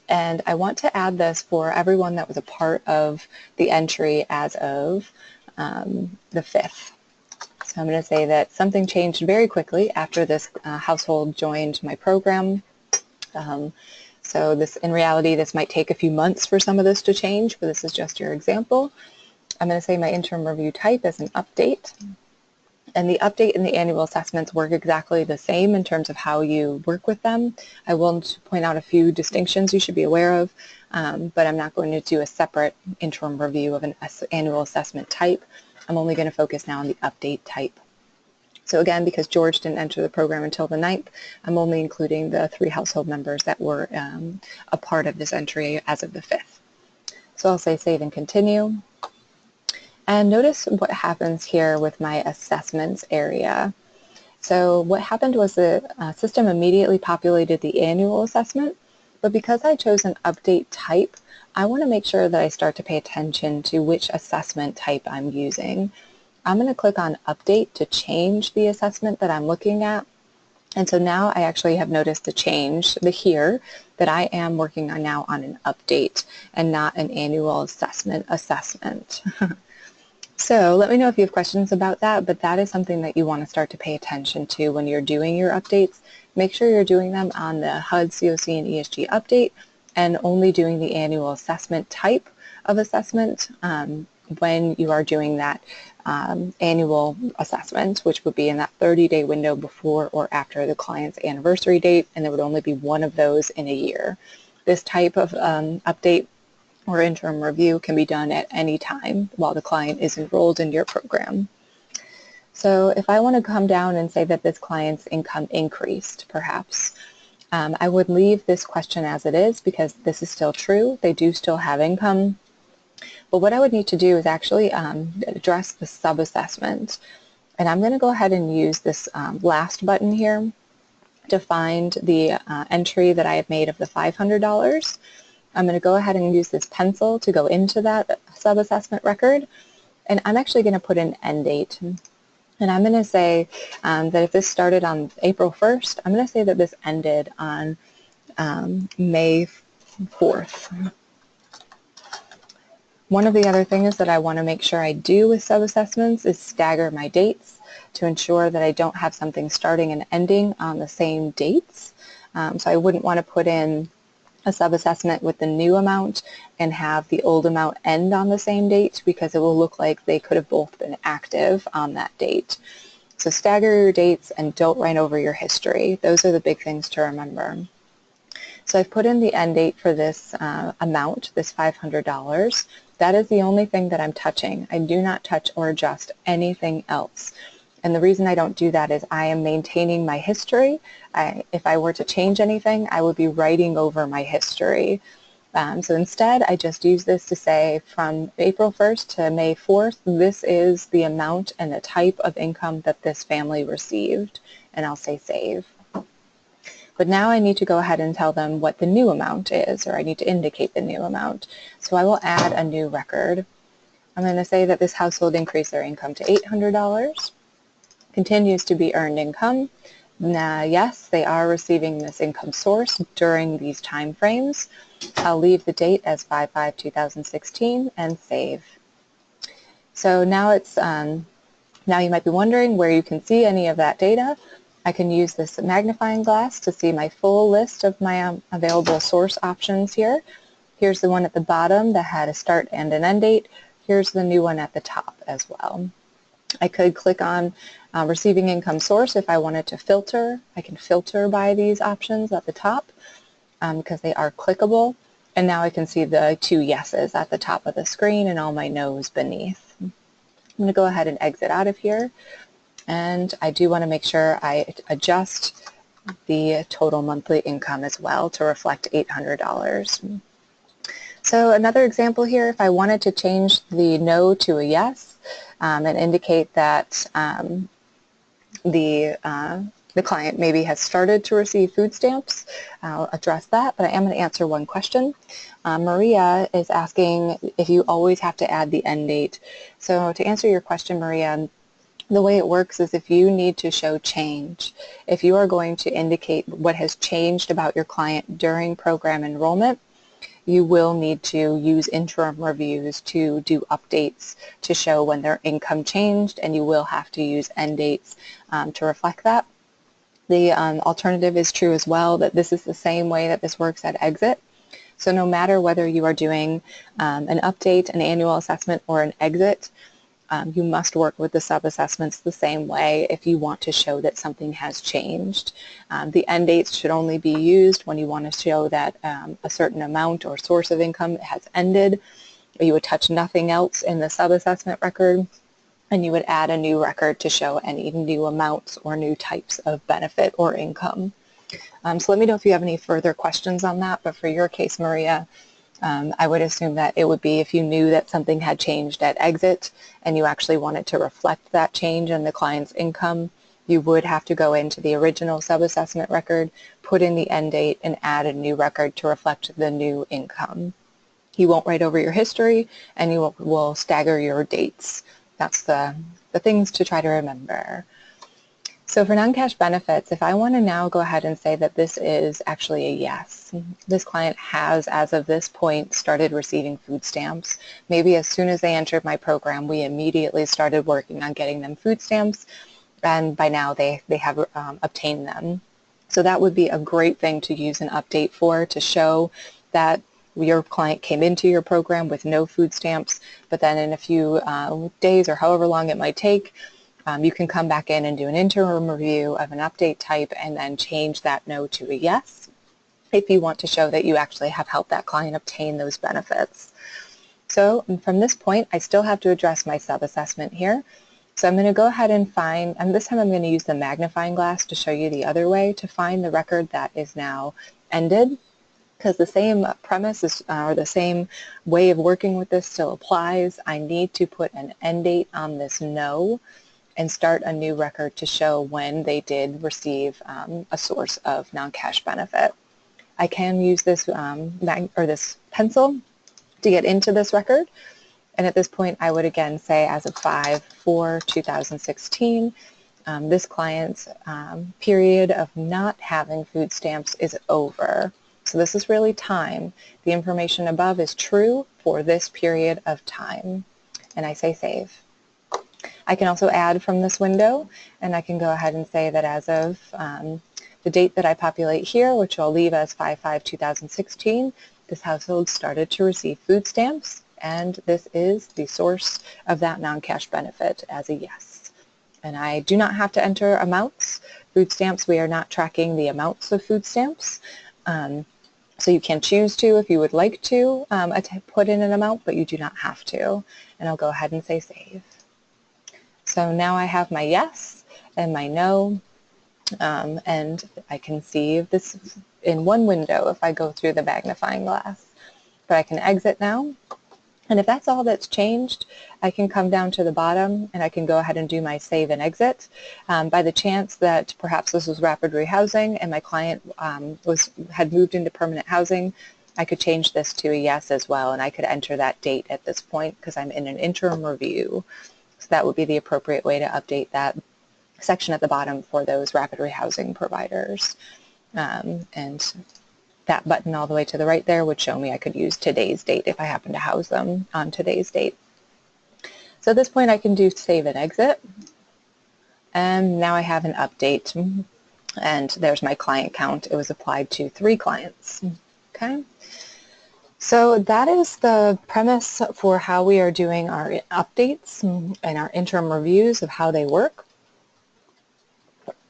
and I want to add this for everyone that was a part of the entry as of the 5th. So I'm going to say that something changed very quickly after this household joined my program. So this, in reality, this might take a few months for some of this to change, but this is just your example. I'm going to say my interim review type is an update. And the update and the annual assessments work exactly the same in terms of how you work with them. I will point out a few distinctions you should be aware of, but I'm not going to do a separate interim review of an annual assessment type. I'm only going to focus now on the update type. So again, because George didn't enter the program until the 9th, I'm only including the 3 household members that were a part of this entry as of the 5th. So I'll say save and continue. And notice what happens here with my assessments area. So what happened was the system immediately populated the annual assessment, but because I chose an update type, I want to make sure that I start to pay attention to which assessment type I'm using. I'm going to click on update to change the assessment that I'm looking at. And so now I actually have noticed the change here that I am working on now on an update and not an annual assessment. So let me know if you have questions about that, but that is something that you want to start to pay attention to when you're doing your updates. Make sure you're doing them on the HUD, COC, and ESG update and only doing the annual assessment type of assessment when you are doing that annual assessment, which would be in that 30-day window before or after the client's anniversary date, and there would only be one of those in a year. This type of update or interim review can be done at any time while the client is enrolled in your program. So if I want to come down and say that this client's income increased, perhaps, I would leave this question as it is because this is still true. They do still have income. But what I would need to do is actually address the sub-assessment. And I'm going to go ahead and use this last button here to find the entry that I have made of the $500. I'm going to go ahead and use this pencil to go into that sub-assessment record, and I'm actually going to put an end date. And I'm going to say that if this started on April 1st, I'm going to say that this ended on May 4th. One of the other things that I want to make sure I do with sub-assessments is stagger my dates to ensure that I don't have something starting and ending on the same dates. So I wouldn't want to put in a sub-assessment with the new amount and have the old amount end on the same date because it will look like they could have both been active on that date. So stagger your dates and don't write over your history. Those are the big things to remember. So I've put in the end date for this amount, this $500. That is the only thing that I'm touching. I do not touch or adjust anything else. And the reason I don't do that is I am maintaining my history. If I were to change anything, I would be writing over my history. So instead, I just use this to say from April 1st to May 4th, this is the amount and the type of income that this family received. And I'll say save. But now I need to go ahead and tell them what the new amount is, or I need to indicate the new amount. So I will add a new record. I'm going to say that this household increased their income to $800, continues to be earned income. Now, yes, they are receiving this income source during these time frames. I'll leave the date as 5/5/2016 and save. So now now you might be wondering where you can see any of that data. I can use this magnifying glass to see my full list of my available source options here. Here's the one at the bottom that had a start and an end date. Here's the new one at the top as well. I could click on receiving income source if I wanted to filter. I can filter by these options at the top because they are clickable. And now I can see the 2 yeses at the top of the screen and all my no's beneath. I'm going to go ahead and exit out of here. And I do want to make sure I adjust the total monthly income as well to reflect $800. So another example here, if I wanted to change the no to a yes and indicate that the client maybe has started to receive food stamps, I'll address that, but I am going to answer one question. Maria is asking if you always have to add the end date. So to answer your question, Maria, the way it works is if you need to show change, if you are going to indicate what has changed about your client during program enrollment, you will need to use interim reviews to do updates to show when their income changed, and you will have to use end dates to reflect that. The alternative is true as well, that this is the same way that this works at exit. So no matter whether you are doing an update, an annual assessment, or an exit, you must work with the sub-assessments the same way if you want to show that something has changed. The end dates should only be used when you want to show that a certain amount or source of income has ended. You would touch nothing else in the sub-assessment record, and you would add a new record to show any new amounts or new types of benefit or income. So let me know if you have any further questions on that, but for your case, Maria, I would assume that it would be if you knew that something had changed at exit and you actually wanted to reflect that change in the client's income, you would have to go into the original sub-assessment record, put in the end date, and add a new record to reflect the new income. You won't write over your history, and you will stagger your dates. That's the things to try to remember. So for non-cash benefits, if I want to now go ahead and say that this is actually a yes, this client has, as of this point, started receiving food stamps. Maybe as soon as they entered my program, we immediately started working on getting them food stamps, and by now they have obtained them. So that would be a great thing to use an update for, to show that your client came into your program with no food stamps, but then in a few days or however long it might take, you can come back in and do an interim review of an update type and then change that no to a yes if you want to show that you actually have helped that client obtain those benefits. So from this point, I still have to address my sub-assessment here. So I'm going to go ahead and find, and this time I'm going to use the magnifying glass to show you the other way to find the record that is now ended, because the same premise is, or the same way of working with this still applies. I need to put an end date on this no and start a new record to show when they did receive a source of non-cash benefit. I can use this this pencil to get into this record, and at this point I would again say as of 5/4/2016, this client's period of not having food stamps is over. So this is really time. The information above is true for this period of time, and I say save. I can also add from this window, and I can go ahead and say that as of the date that I populate here, which I'll leave as 5/5/2016, this household started to receive food stamps, and this is the source of that non-cash benefit as a yes. And I do not have to enter amounts. Food stamps, we are not tracking the amounts of food stamps. So you can choose to if you would like to put in an amount, but you do not have to. And I'll go ahead and say save. So now I have my yes and my no, and I can see this in one window if I go through the magnifying glass. But I can exit now, and if that's all that's changed, I can come down to the bottom and I can go ahead and do my save and exit. By the chance that perhaps this was rapid rehousing and my client had moved into permanent housing, I could change this to a yes as well, and I could enter that date at this point because I'm in an interim review. So that would be the appropriate way to update that section at the bottom for those rapid rehousing providers. And that button all the way to the right there would show me I could use today's date if I happen to house them on today's date. So at this point I can do save and exit. And now I have an update. And there's my client count. It was applied to 3 clients. Okay. So that is the premise for how we are doing our updates and our interim reviews of how they work.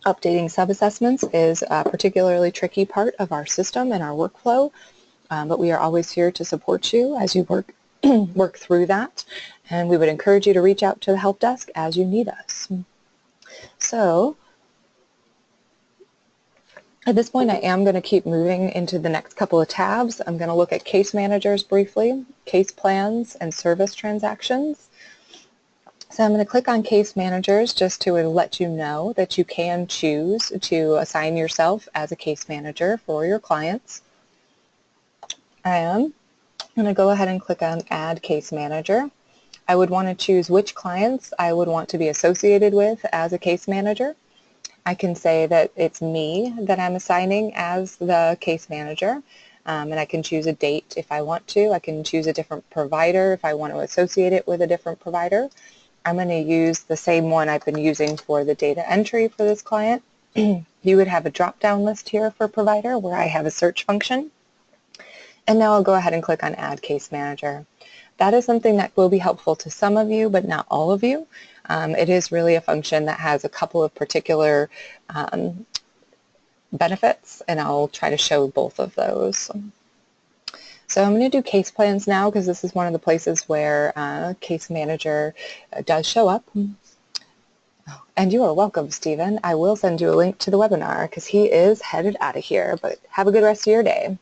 Updating sub-assessments is a particularly tricky part of our system and our workflow, but we are always here to support you as you work through that, and we would encourage you to reach out to the help desk as you need us. So at this point I am going to keep moving into the next couple of tabs. I'm going to look at case managers briefly, case plans, and service transactions. So I'm going to click on case managers just to let you know that you can choose to assign yourself as a case manager for your clients. I am going to go ahead and click on add case manager. I would want to choose which clients I would want to be associated with as a case manager. I can say that it's me that I'm assigning as the case manager, and I can choose a date if I want to. I can choose a different provider if I want to associate it with a different provider. I'm going to use the same one I've been using for the data entry for this client. You would have a drop-down list here for provider where I have a search function. And now I'll go ahead and click on Add Case Manager. That is something that will be helpful to some of you, but not all of you. It is really a function that has a couple of particular benefits, and I'll try to show both of those. So I'm going to do case plans now because this is one of the places where case manager does show up. And you are welcome, Stephen. I will send you a link to the webinar because he is headed out of here, but have a good rest of your day.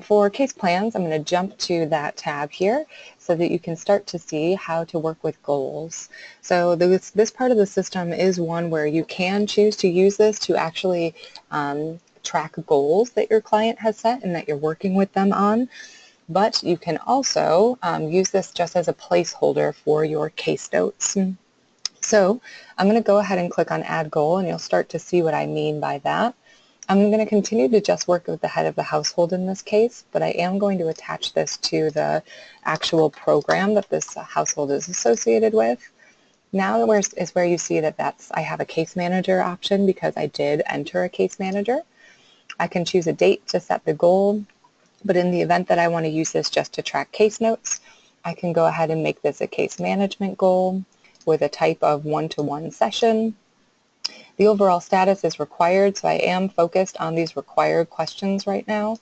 For case plans, I'm going to jump to that tab here so that you can start to see how to work with goals. So this part of the system is one where you can choose to use this to actually track goals that your client has set and that you're working with them on, but you can also use this just as a placeholder for your case notes. So I'm going to go ahead and click on Add Goal, and you'll start to see what I mean by that. I'm going to continue to just work with the head of the household in this case, but I am going to attach this to the actual program that this household is associated with. Now is where you see that I have a case manager option because I did enter a case manager. I can choose a date to set the goal, but in the event that I want to use this just to track case notes, I can go ahead and make this a case management goal with a type of one-to-one session. The overall status is required, so I am focused on these required questions right now.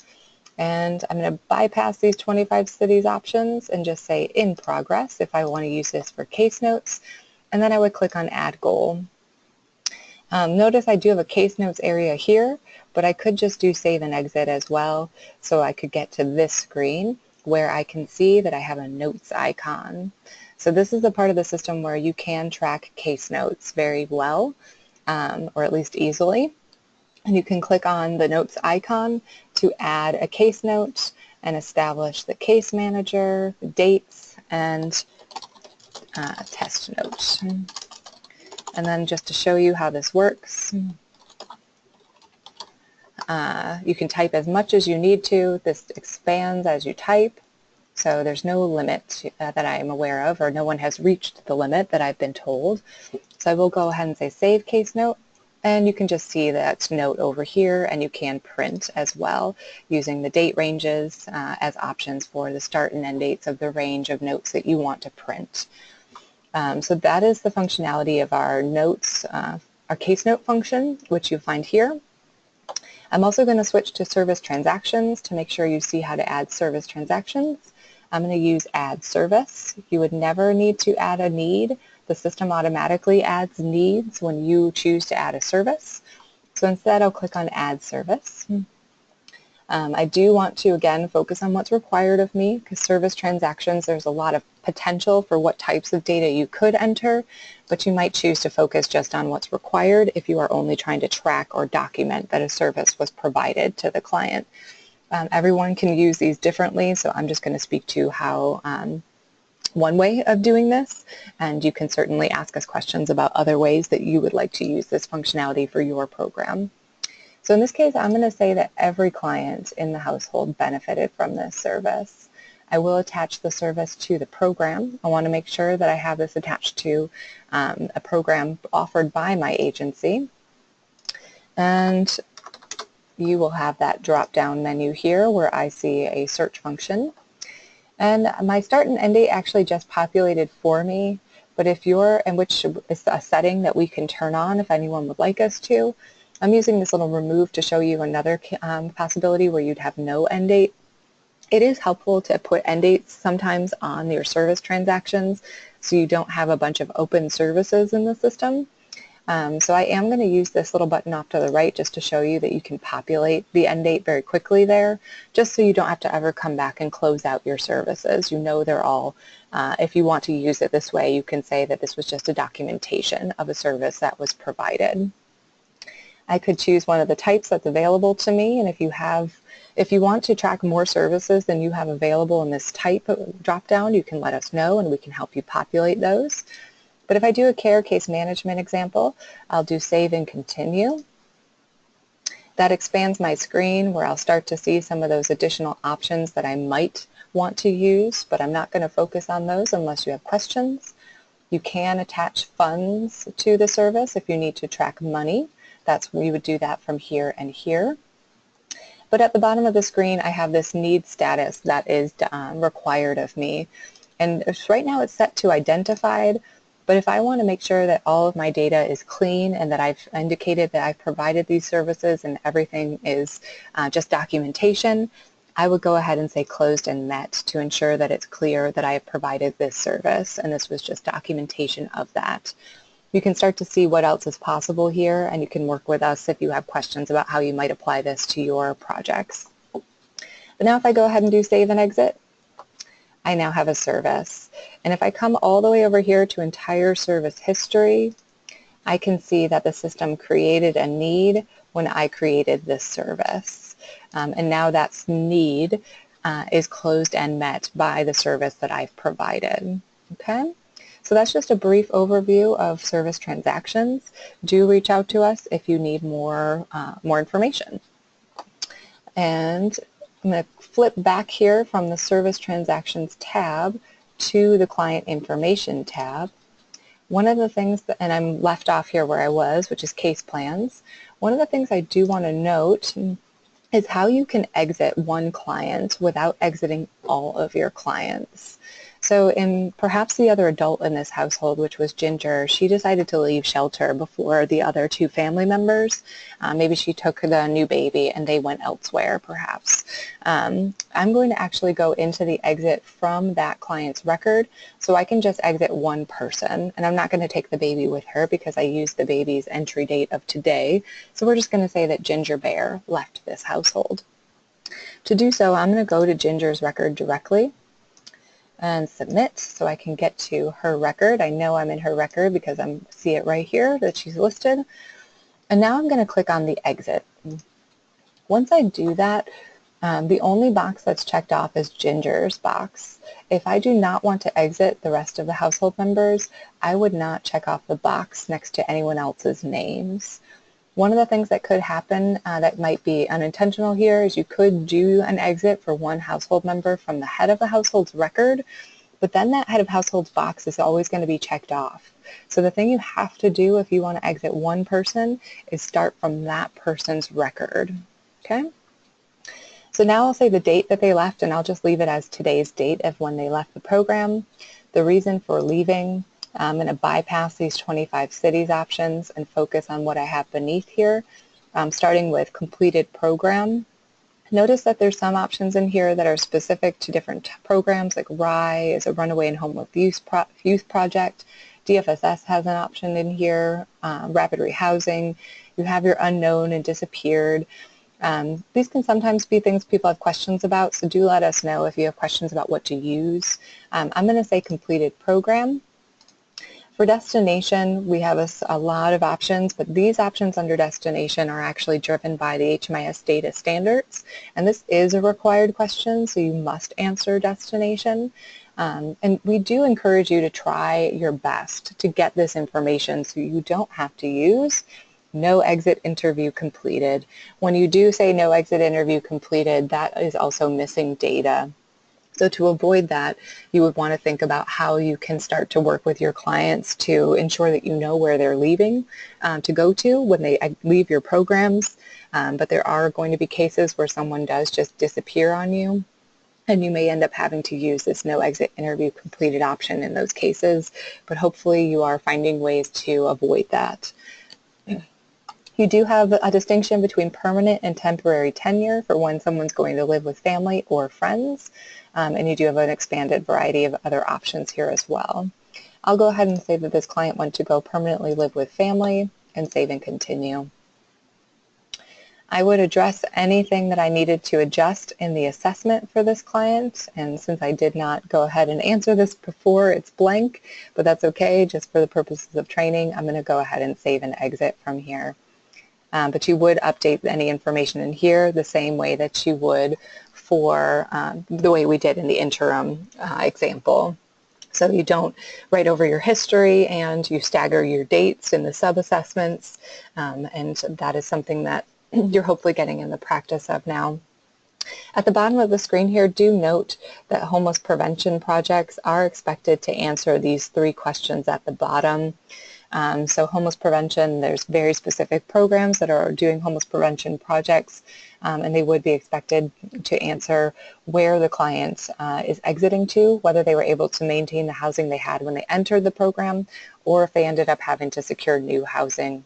And I'm going to bypass these 25 cities options and just say in progress if I want to use this for case notes. And then I would click on Add Goal. Notice I do have a case notes area here, but I could just do save and exit as well, so I could get to this screen where I can see that I have a notes icon. So this is the part of the system where you can track case notes very well, or at least easily. And you can click on the notes icon to add a case note and establish the case manager, the dates, and test notes. And then just to show you how this works, you can type as much as you need to. This expands as you type, so there's no limit that I am aware of, or no one has reached the limit that I've been told. So I will go ahead and say Save Case Note, and you can just see that note over here, and you can print as well using the date ranges as options for the start and end dates of the range of notes that you want to print. So that is the functionality of our notes, our case note function, which you find here. I'm also going to switch to service transactions to make sure you see how to add service transactions. I'm going to use add service. You would never need to add a need. The system automatically adds needs when you choose to add a service. So instead I'll click on add service. I do want to, again, focus on what's required of me, because service transactions, there's a lot of potential for what types of data you could enter, but you might choose to focus just on what's required if you are only trying to track or document that a service was provided to the client. Everyone can use these differently, so I'm just going to speak to how one way of doing this, and you can certainly ask us questions about other ways that you would like to use this functionality for your program. So in this case, I'm going to say that every client in the household benefited from this service. I will attach the service to the program. I want to make sure that I have this attached to a program offered by my agency. And you will have that drop-down menu here where I see a search function. And my start and end date actually just populated for me, but if you're, and which is a setting that we can turn on if anyone would like us to. I'm using this little remove to show you another possibility where you'd have no end date. It is helpful to put end dates sometimes on your service transactions so you don't have a bunch of open services in the system. So I am going to use this little button off to the right just to show you that you can populate the end date very quickly there, just so you don't have to ever come back and close out your services. You know they're all, if you want to use it this way, you can say that this was just a documentation of a service that was provided. I could choose one of the types that's available to me, and if you want to track more services than you have available in this type drop-down, you can let us know and we can help you populate those. But if I do a care case management example, I'll do save and continue. That expands my screen where I'll start to see some of those additional options that I might want to use, but I'm not going to focus on those unless you have questions. You can attach funds to the service if you need to track money. We would do that from here and here. But at the bottom of the screen, I have this need status that is required of me. And right now it's set to identified. But if I want to make sure that all of my data is clean and that I've indicated that I've provided these services and everything is just documentation, I would go ahead and say closed and met to ensure that it's clear that I have provided this service and this was just documentation of that. You can start to see what else is possible here, and you can work with us if you have questions about how you might apply this to your projects. But now if I go ahead and do save and exit, I now have a service. And if I come all the way over here to entire service history, I can see that the system created a need when I created this service. And now that need is closed and met by the service that I've provided. Okay? So that's just a brief overview of service transactions. Do reach out to us if you need more information. And I'm going to flip back here from the Service Transactions tab to the Client Information tab. One of the things that, and I'm left off here where I was, which is Case Plans. One of the things I do want to note is how you can exit one client without exiting all of your clients. So perhaps the other adult in this household, which was Ginger, she decided to leave shelter before the other two family members. Maybe she took the new baby and they went elsewhere, perhaps. I'm going to actually go into the exit from that client's record, so I can just exit one person. And I'm not going to take the baby with her because I used the baby's entry date of today. So we're just going to say that Ginger Bear left this household. To do so, I'm going to go to Ginger's record directly and submit so I can get to her record. I know I'm in her record because I see it right here that she's listed. And now I'm going to click on the exit. Once I do that, the only box that's checked off is Ginger's box. If I do not want to exit the rest of the household members, I would not check off the box next to anyone else's names. One of the things that could happen that might be unintentional here is you could do an exit for one household member from the head of the household's record, but then that head of household's box is always going to be checked off. So the thing you have to do if you want to exit one person is start from that person's record. Okay? So now I'll say the date that they left, and I'll just leave it as today's date of when they left the program, the reason for leaving. I'm going to bypass these 25 cities options and focus on what I have beneath here, starting with completed program. Notice that there's some options in here that are specific to different programs, like RISE, a Runaway and Homeless Youth Project. DFSS has an option in here, Rapid Rehousing. You have your unknown and disappeared. These can sometimes be things people have questions about, so do let us know if you have questions about what to use. I'm going to say completed program. For destination, we have a lot of options, but these options under destination are actually driven by the HMIS data standards, and this is a required question, so you must answer destination. And we do encourage you to try your best to get this information so you don't have to use no exit interview completed. When you do say no exit interview completed, that is also missing data. So to avoid that, you would want to think about how you can start to work with your clients to ensure that you know where they're leaving to go to when they leave your programs. But there are going to be cases where someone does just disappear on you, and you may end up having to use this no exit interview completed option in those cases. But hopefully you are finding ways to avoid that. You do have a distinction between permanent and temporary tenure for when someone's going to live with family or friends, and you do have an expanded variety of other options here as well. I'll go ahead and say that this client wants to go permanently live with family and save and continue. I would address anything that I needed to adjust in the assessment for this client, and since I did not go ahead and answer this before, it's blank, but that's okay. Just for the purposes of training, I'm going to go ahead and save and exit from here. But you would update any information in here the same way that you would for the way we did in the interim example. So you don't write over your history and you stagger your dates in the sub-assessments, and that is something that you're hopefully getting in the practice of now. At the bottom of the screen here, do note that homeless prevention projects are expected to answer these 3 questions at the bottom. So homeless prevention, there's very specific programs that are doing homeless prevention projects, and they would be expected to answer where the client is exiting to, whether they were able to maintain the housing they had when they entered the program, or if they ended up having to secure new housing.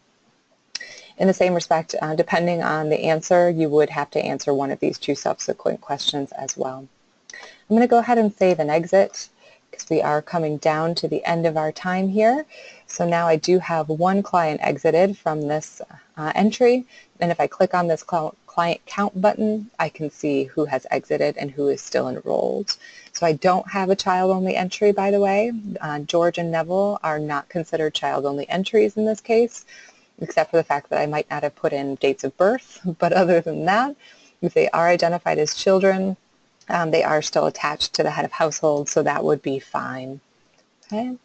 In the same respect, depending on the answer, you would have to answer one of these 2 subsequent questions as well. I'm going to go ahead and save and exit because we are coming down to the end of our time here. So now I do have 1 client exited from this entry, and if I click on this client count button, I can see who has exited and who is still enrolled. So I don't have a child-only entry, by the way. George and Neville are not considered child-only entries in this case, except for the fact that I might not have put in dates of birth, but other than that, if they are identified as children, they are still attached to the head of household, so that would be fine. Okay.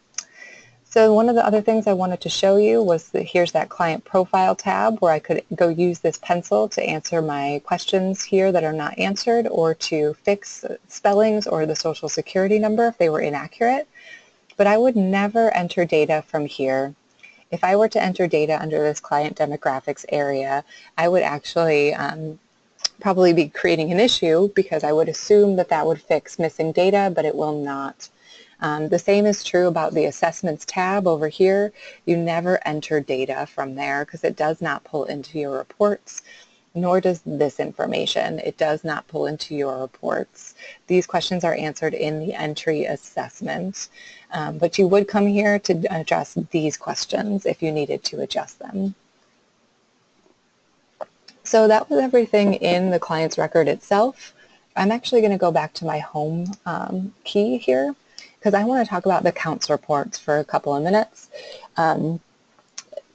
So one of the other things I wanted to show you was that here's that client profile tab where I could go use this pencil to answer my questions here that are not answered, or to fix spellings or the social security number if they were inaccurate. But I would never enter data from here. If I were to enter data under this client demographics area, I would actually probably be creating an issue because I would assume that that would fix missing data, but it will not. The same is true about the assessments tab over here. You never enter data from there because it does not pull into your reports, nor does this information. It does not pull into your reports. These questions are answered in the entry assessment, but you would come here to address these questions if you needed to adjust them. So that was everything in the client's record itself. I'm actually going to go back to my home key here because I want to talk about the counts reports for a couple of minutes.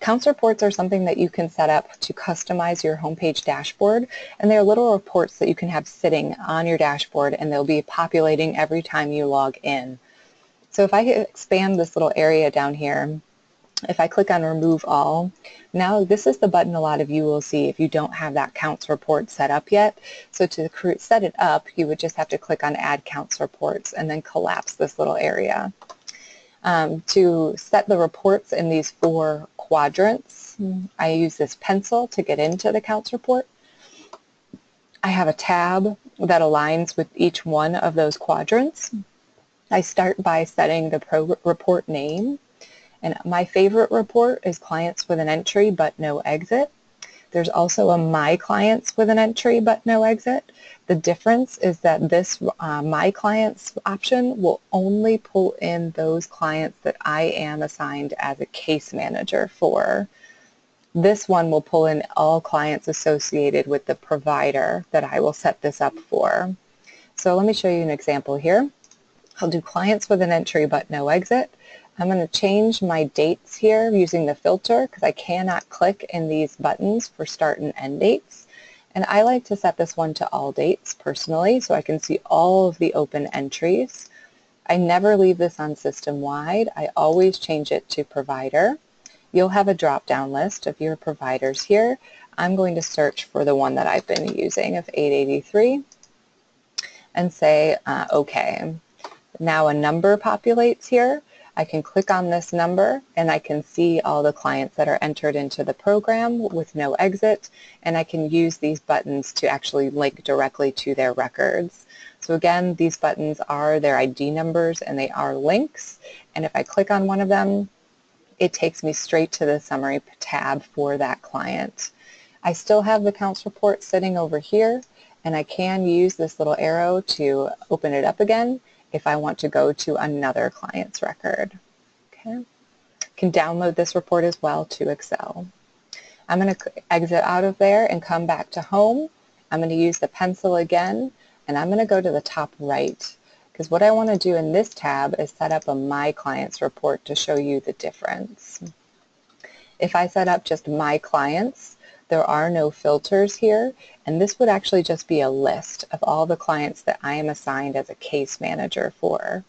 Counts reports are something that you can set up to customize your homepage dashboard, and they're little reports that you can have sitting on your dashboard, and they'll be populating every time you log in. So if I expand this little area down here, if I click on Remove All, now this is the button a lot of you will see if you don't have that counts report set up yet. So to set it up, you would just have to click on Add Counts Reports and then collapse this little area. To set the reports in these 4 quadrants, I use this pencil to get into the counts report. I have a tab that aligns with each one of those quadrants. I start by setting the report name. And my favorite report is clients with an entry but no exit. There's also a my clients with an entry but no exit. The difference is that this my clients option will only pull in those clients that I am assigned as a case manager for. This one will pull in all clients associated with the provider that I will set this up for. So let me show you an example here. I'll do clients with an entry but no exit. I'm going to change my dates here using the filter because I cannot click in these buttons for start and end dates. And I like to set this one to all dates personally so I can see all of the open entries. I never leave this on system-wide. I always change it to provider. You'll have a drop-down list of your providers here. I'm going to search for the one that I've been using of 883 and say OK. Now a number populates here. I can click on this number and I can see all the clients that are entered into the program with no exit, and I can use these buttons to actually link directly to their records. So again, these buttons are their ID numbers and they are links, and if I click on one of them, it takes me straight to the summary tab for that client. I still have the accounts report sitting over here, and I can use this little arrow to open it up again if I want to go to another client's record. Okay. I can download this report as well to Excel. I'm going to exit out of there and come back to home. I'm going to use the pencil again, and I'm going to go to the top right, because what I want to do in this tab is set up a My Clients report to show you the difference. If I set up just My Clients, there are no filters here, and this would actually just be a list of all the clients that I am assigned as a case manager for.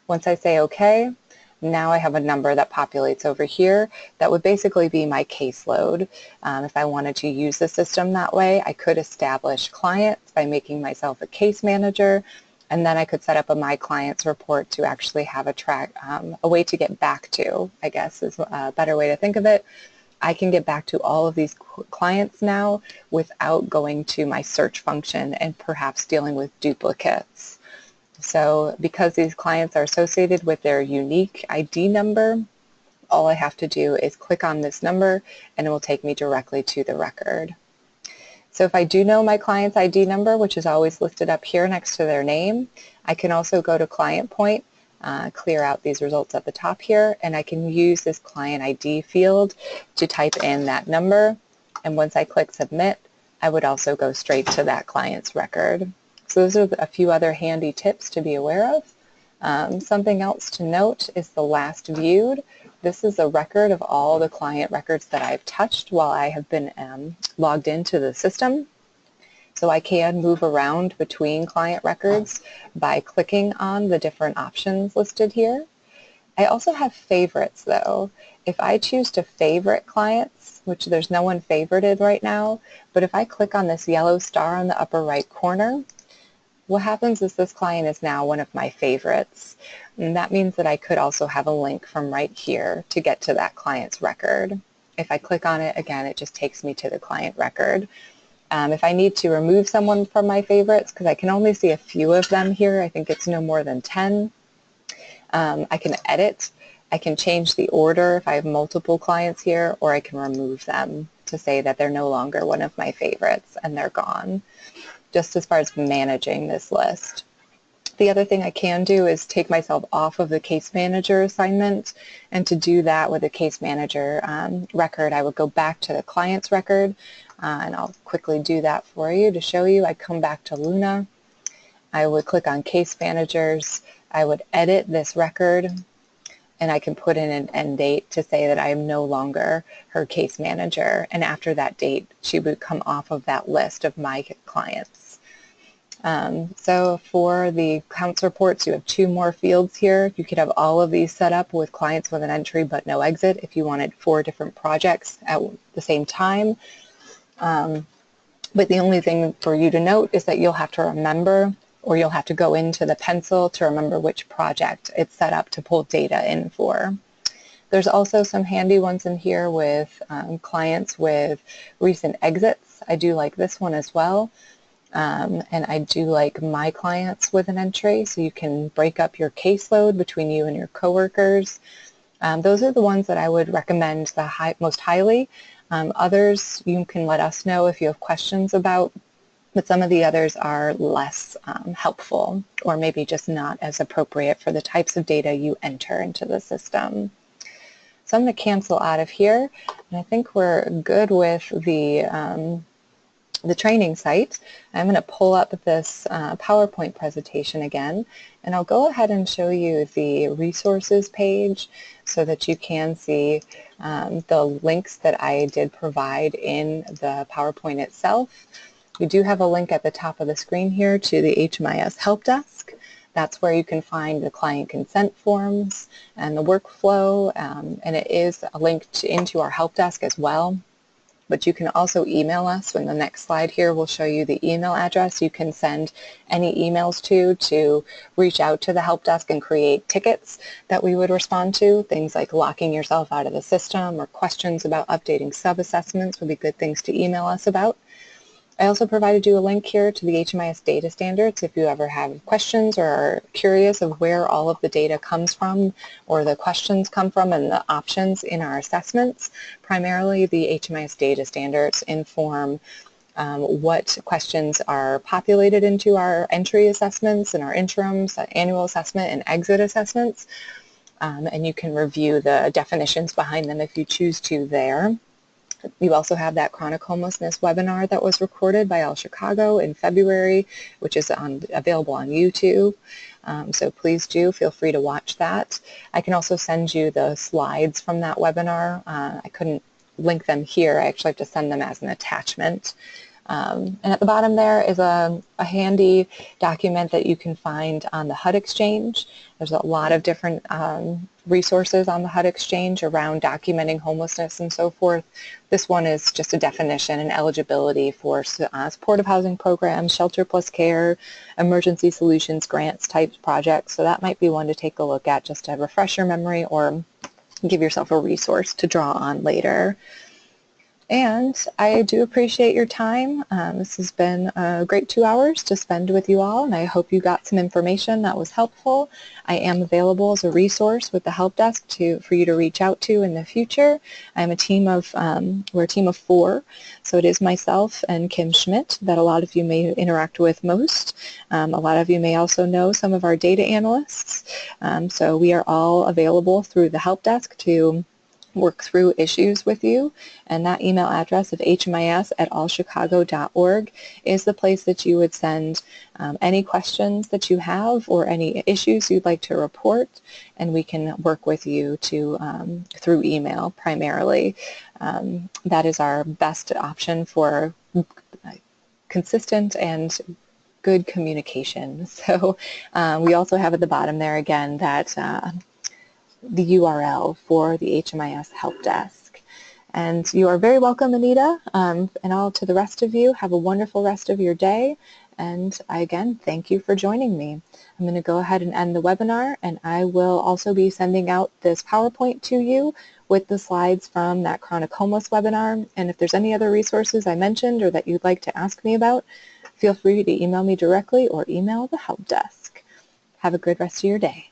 Once I say OK, now I have a number that populates over here that would basically be my caseload. If I wanted to use the system that way, I could establish clients by making myself a case manager, and then I could set up a My Clients report to actually have a way to get back to, I guess is a better way to think of it. I can get back to all of these clients now without going to my search function and perhaps dealing with duplicates. So because these clients are associated with their unique ID number, all I have to do is click on this number and it will take me directly to the record. So if I do know my client's ID number, which is always listed up here next to their name, I can also go to Client Point, clear out these results at the top here, and I can use this client ID field to type in that number, and once I click submit, I would also go straight to that client's record. So those are a few other handy tips to be aware of. Something else to note is the last viewed. This is a record of all the client records that I've touched while I have been logged into the system. So I can move around between client records by clicking on the different options listed here. I also have favorites though. If I choose to favorite clients, which there's no one favorited right now, but if I click on this yellow star on the upper right corner, what happens is this client is now one of my favorites. And that means that I could also have a link from right here to get to that client's record. If I click on it, again, it just takes me to the client record. If I need to remove someone from my favorites, because I can only see a few of them here, I think it's no more than 10, I can edit. I can change the order if I have multiple clients here, or I can remove them to say that they're no longer one of my favorites and they're gone, just as far as managing this list. The other thing I can do is take myself off of the case manager assignment, and to do that with a case manager record, I would go back to the client's record, and I'll quickly do that for you to show you. I come back to Luna, I would click on case managers, I would edit this record, and I can put in an end date to say that I am no longer her case manager, and after that date she would come off of that list of my clients. So for the accounts reports, you have 2 more fields here. You could have all of these set up with clients with an entry but no exit if you wanted 4 different projects at the same time. But the only thing for you to note is that you'll have to remember, or you'll have to go into the pencil to remember which project it's set up to pull data in for. There's also some handy ones in here with clients with recent exits. I do like this one as well. And I do like My Clients with an entry, so you can break up your caseload between you and your coworkers. Those are the ones that I would recommend the most highly. Others you can let us know if you have questions about, but some of the others are less helpful, or maybe just not as appropriate for the types of data you enter into the system. So I'm going to cancel out of here, and I think we're good with the the training site, I'm going to pull up this PowerPoint presentation again, and I'll go ahead and show you the resources page so that you can see the links that I did provide in the PowerPoint itself. We do have a link at the top of the screen here to the HMIS Help Desk. That's where you can find the client consent forms and the workflow, and it is linked into our help desk as well. But you can also email us. In the next slide here, we'll show you the email address you can send any emails to reach out to the help desk and create tickets that we would respond to. Things like locking yourself out of the system or questions about updating sub-assessments would be good things to email us about. I also provided you a link here to the HMIS data standards if you ever have questions or are curious of where all of the data comes from or the questions come from and the options in our assessments. Primarily the HMIS data standards inform what questions are populated into our entry assessments and our interims, annual assessment, and exit assessments. And you can review the definitions behind them if you choose to there. You also have that chronic homelessness webinar that was recorded by All Chicago in February, which is available on YouTube. So please do feel free to watch that. I can also send you the slides from that webinar. I couldn't link them here. I actually have to send them as an attachment. And at the bottom there is a handy document that you can find on the HUD Exchange. There's a lot of different resources on the HUD Exchange around documenting homelessness and so forth. This one is just a definition and eligibility for supportive housing programs, shelter plus care, emergency solutions, grants type projects. So that might be one to take a look at just to refresh your memory or give yourself a resource to draw on later. And I do appreciate your time. This has been a great 2 hours to spend with you all, and I hope you got some information that was helpful. I am available as a resource with the help desk for you to reach out to in the future. I'm a team of, we're a team of 4, so it is myself and Kim Schmidt that a lot of you may interact with most. A lot of you may also know some of our data analysts. So we are all available through the help desk to work through issues with you, and that email address of hmis@allchicago.org is the place that you would send any questions that you have or any issues you'd like to report, and we can work with you to through email primarily. That is our best option for consistent and good communication. So we also have at the bottom there again that the URL for the HMIS Help Desk. And you are very welcome, Anita, and all to the rest of you. Have a wonderful rest of your day, and again, thank you for joining me. I'm going to go ahead and end the webinar, and I will also be sending out this PowerPoint to you with the slides from that chronic homeless webinar. And if there's any other resources I mentioned or that you'd like to ask me about, feel free to email me directly or email the help desk. Have a good rest of your day.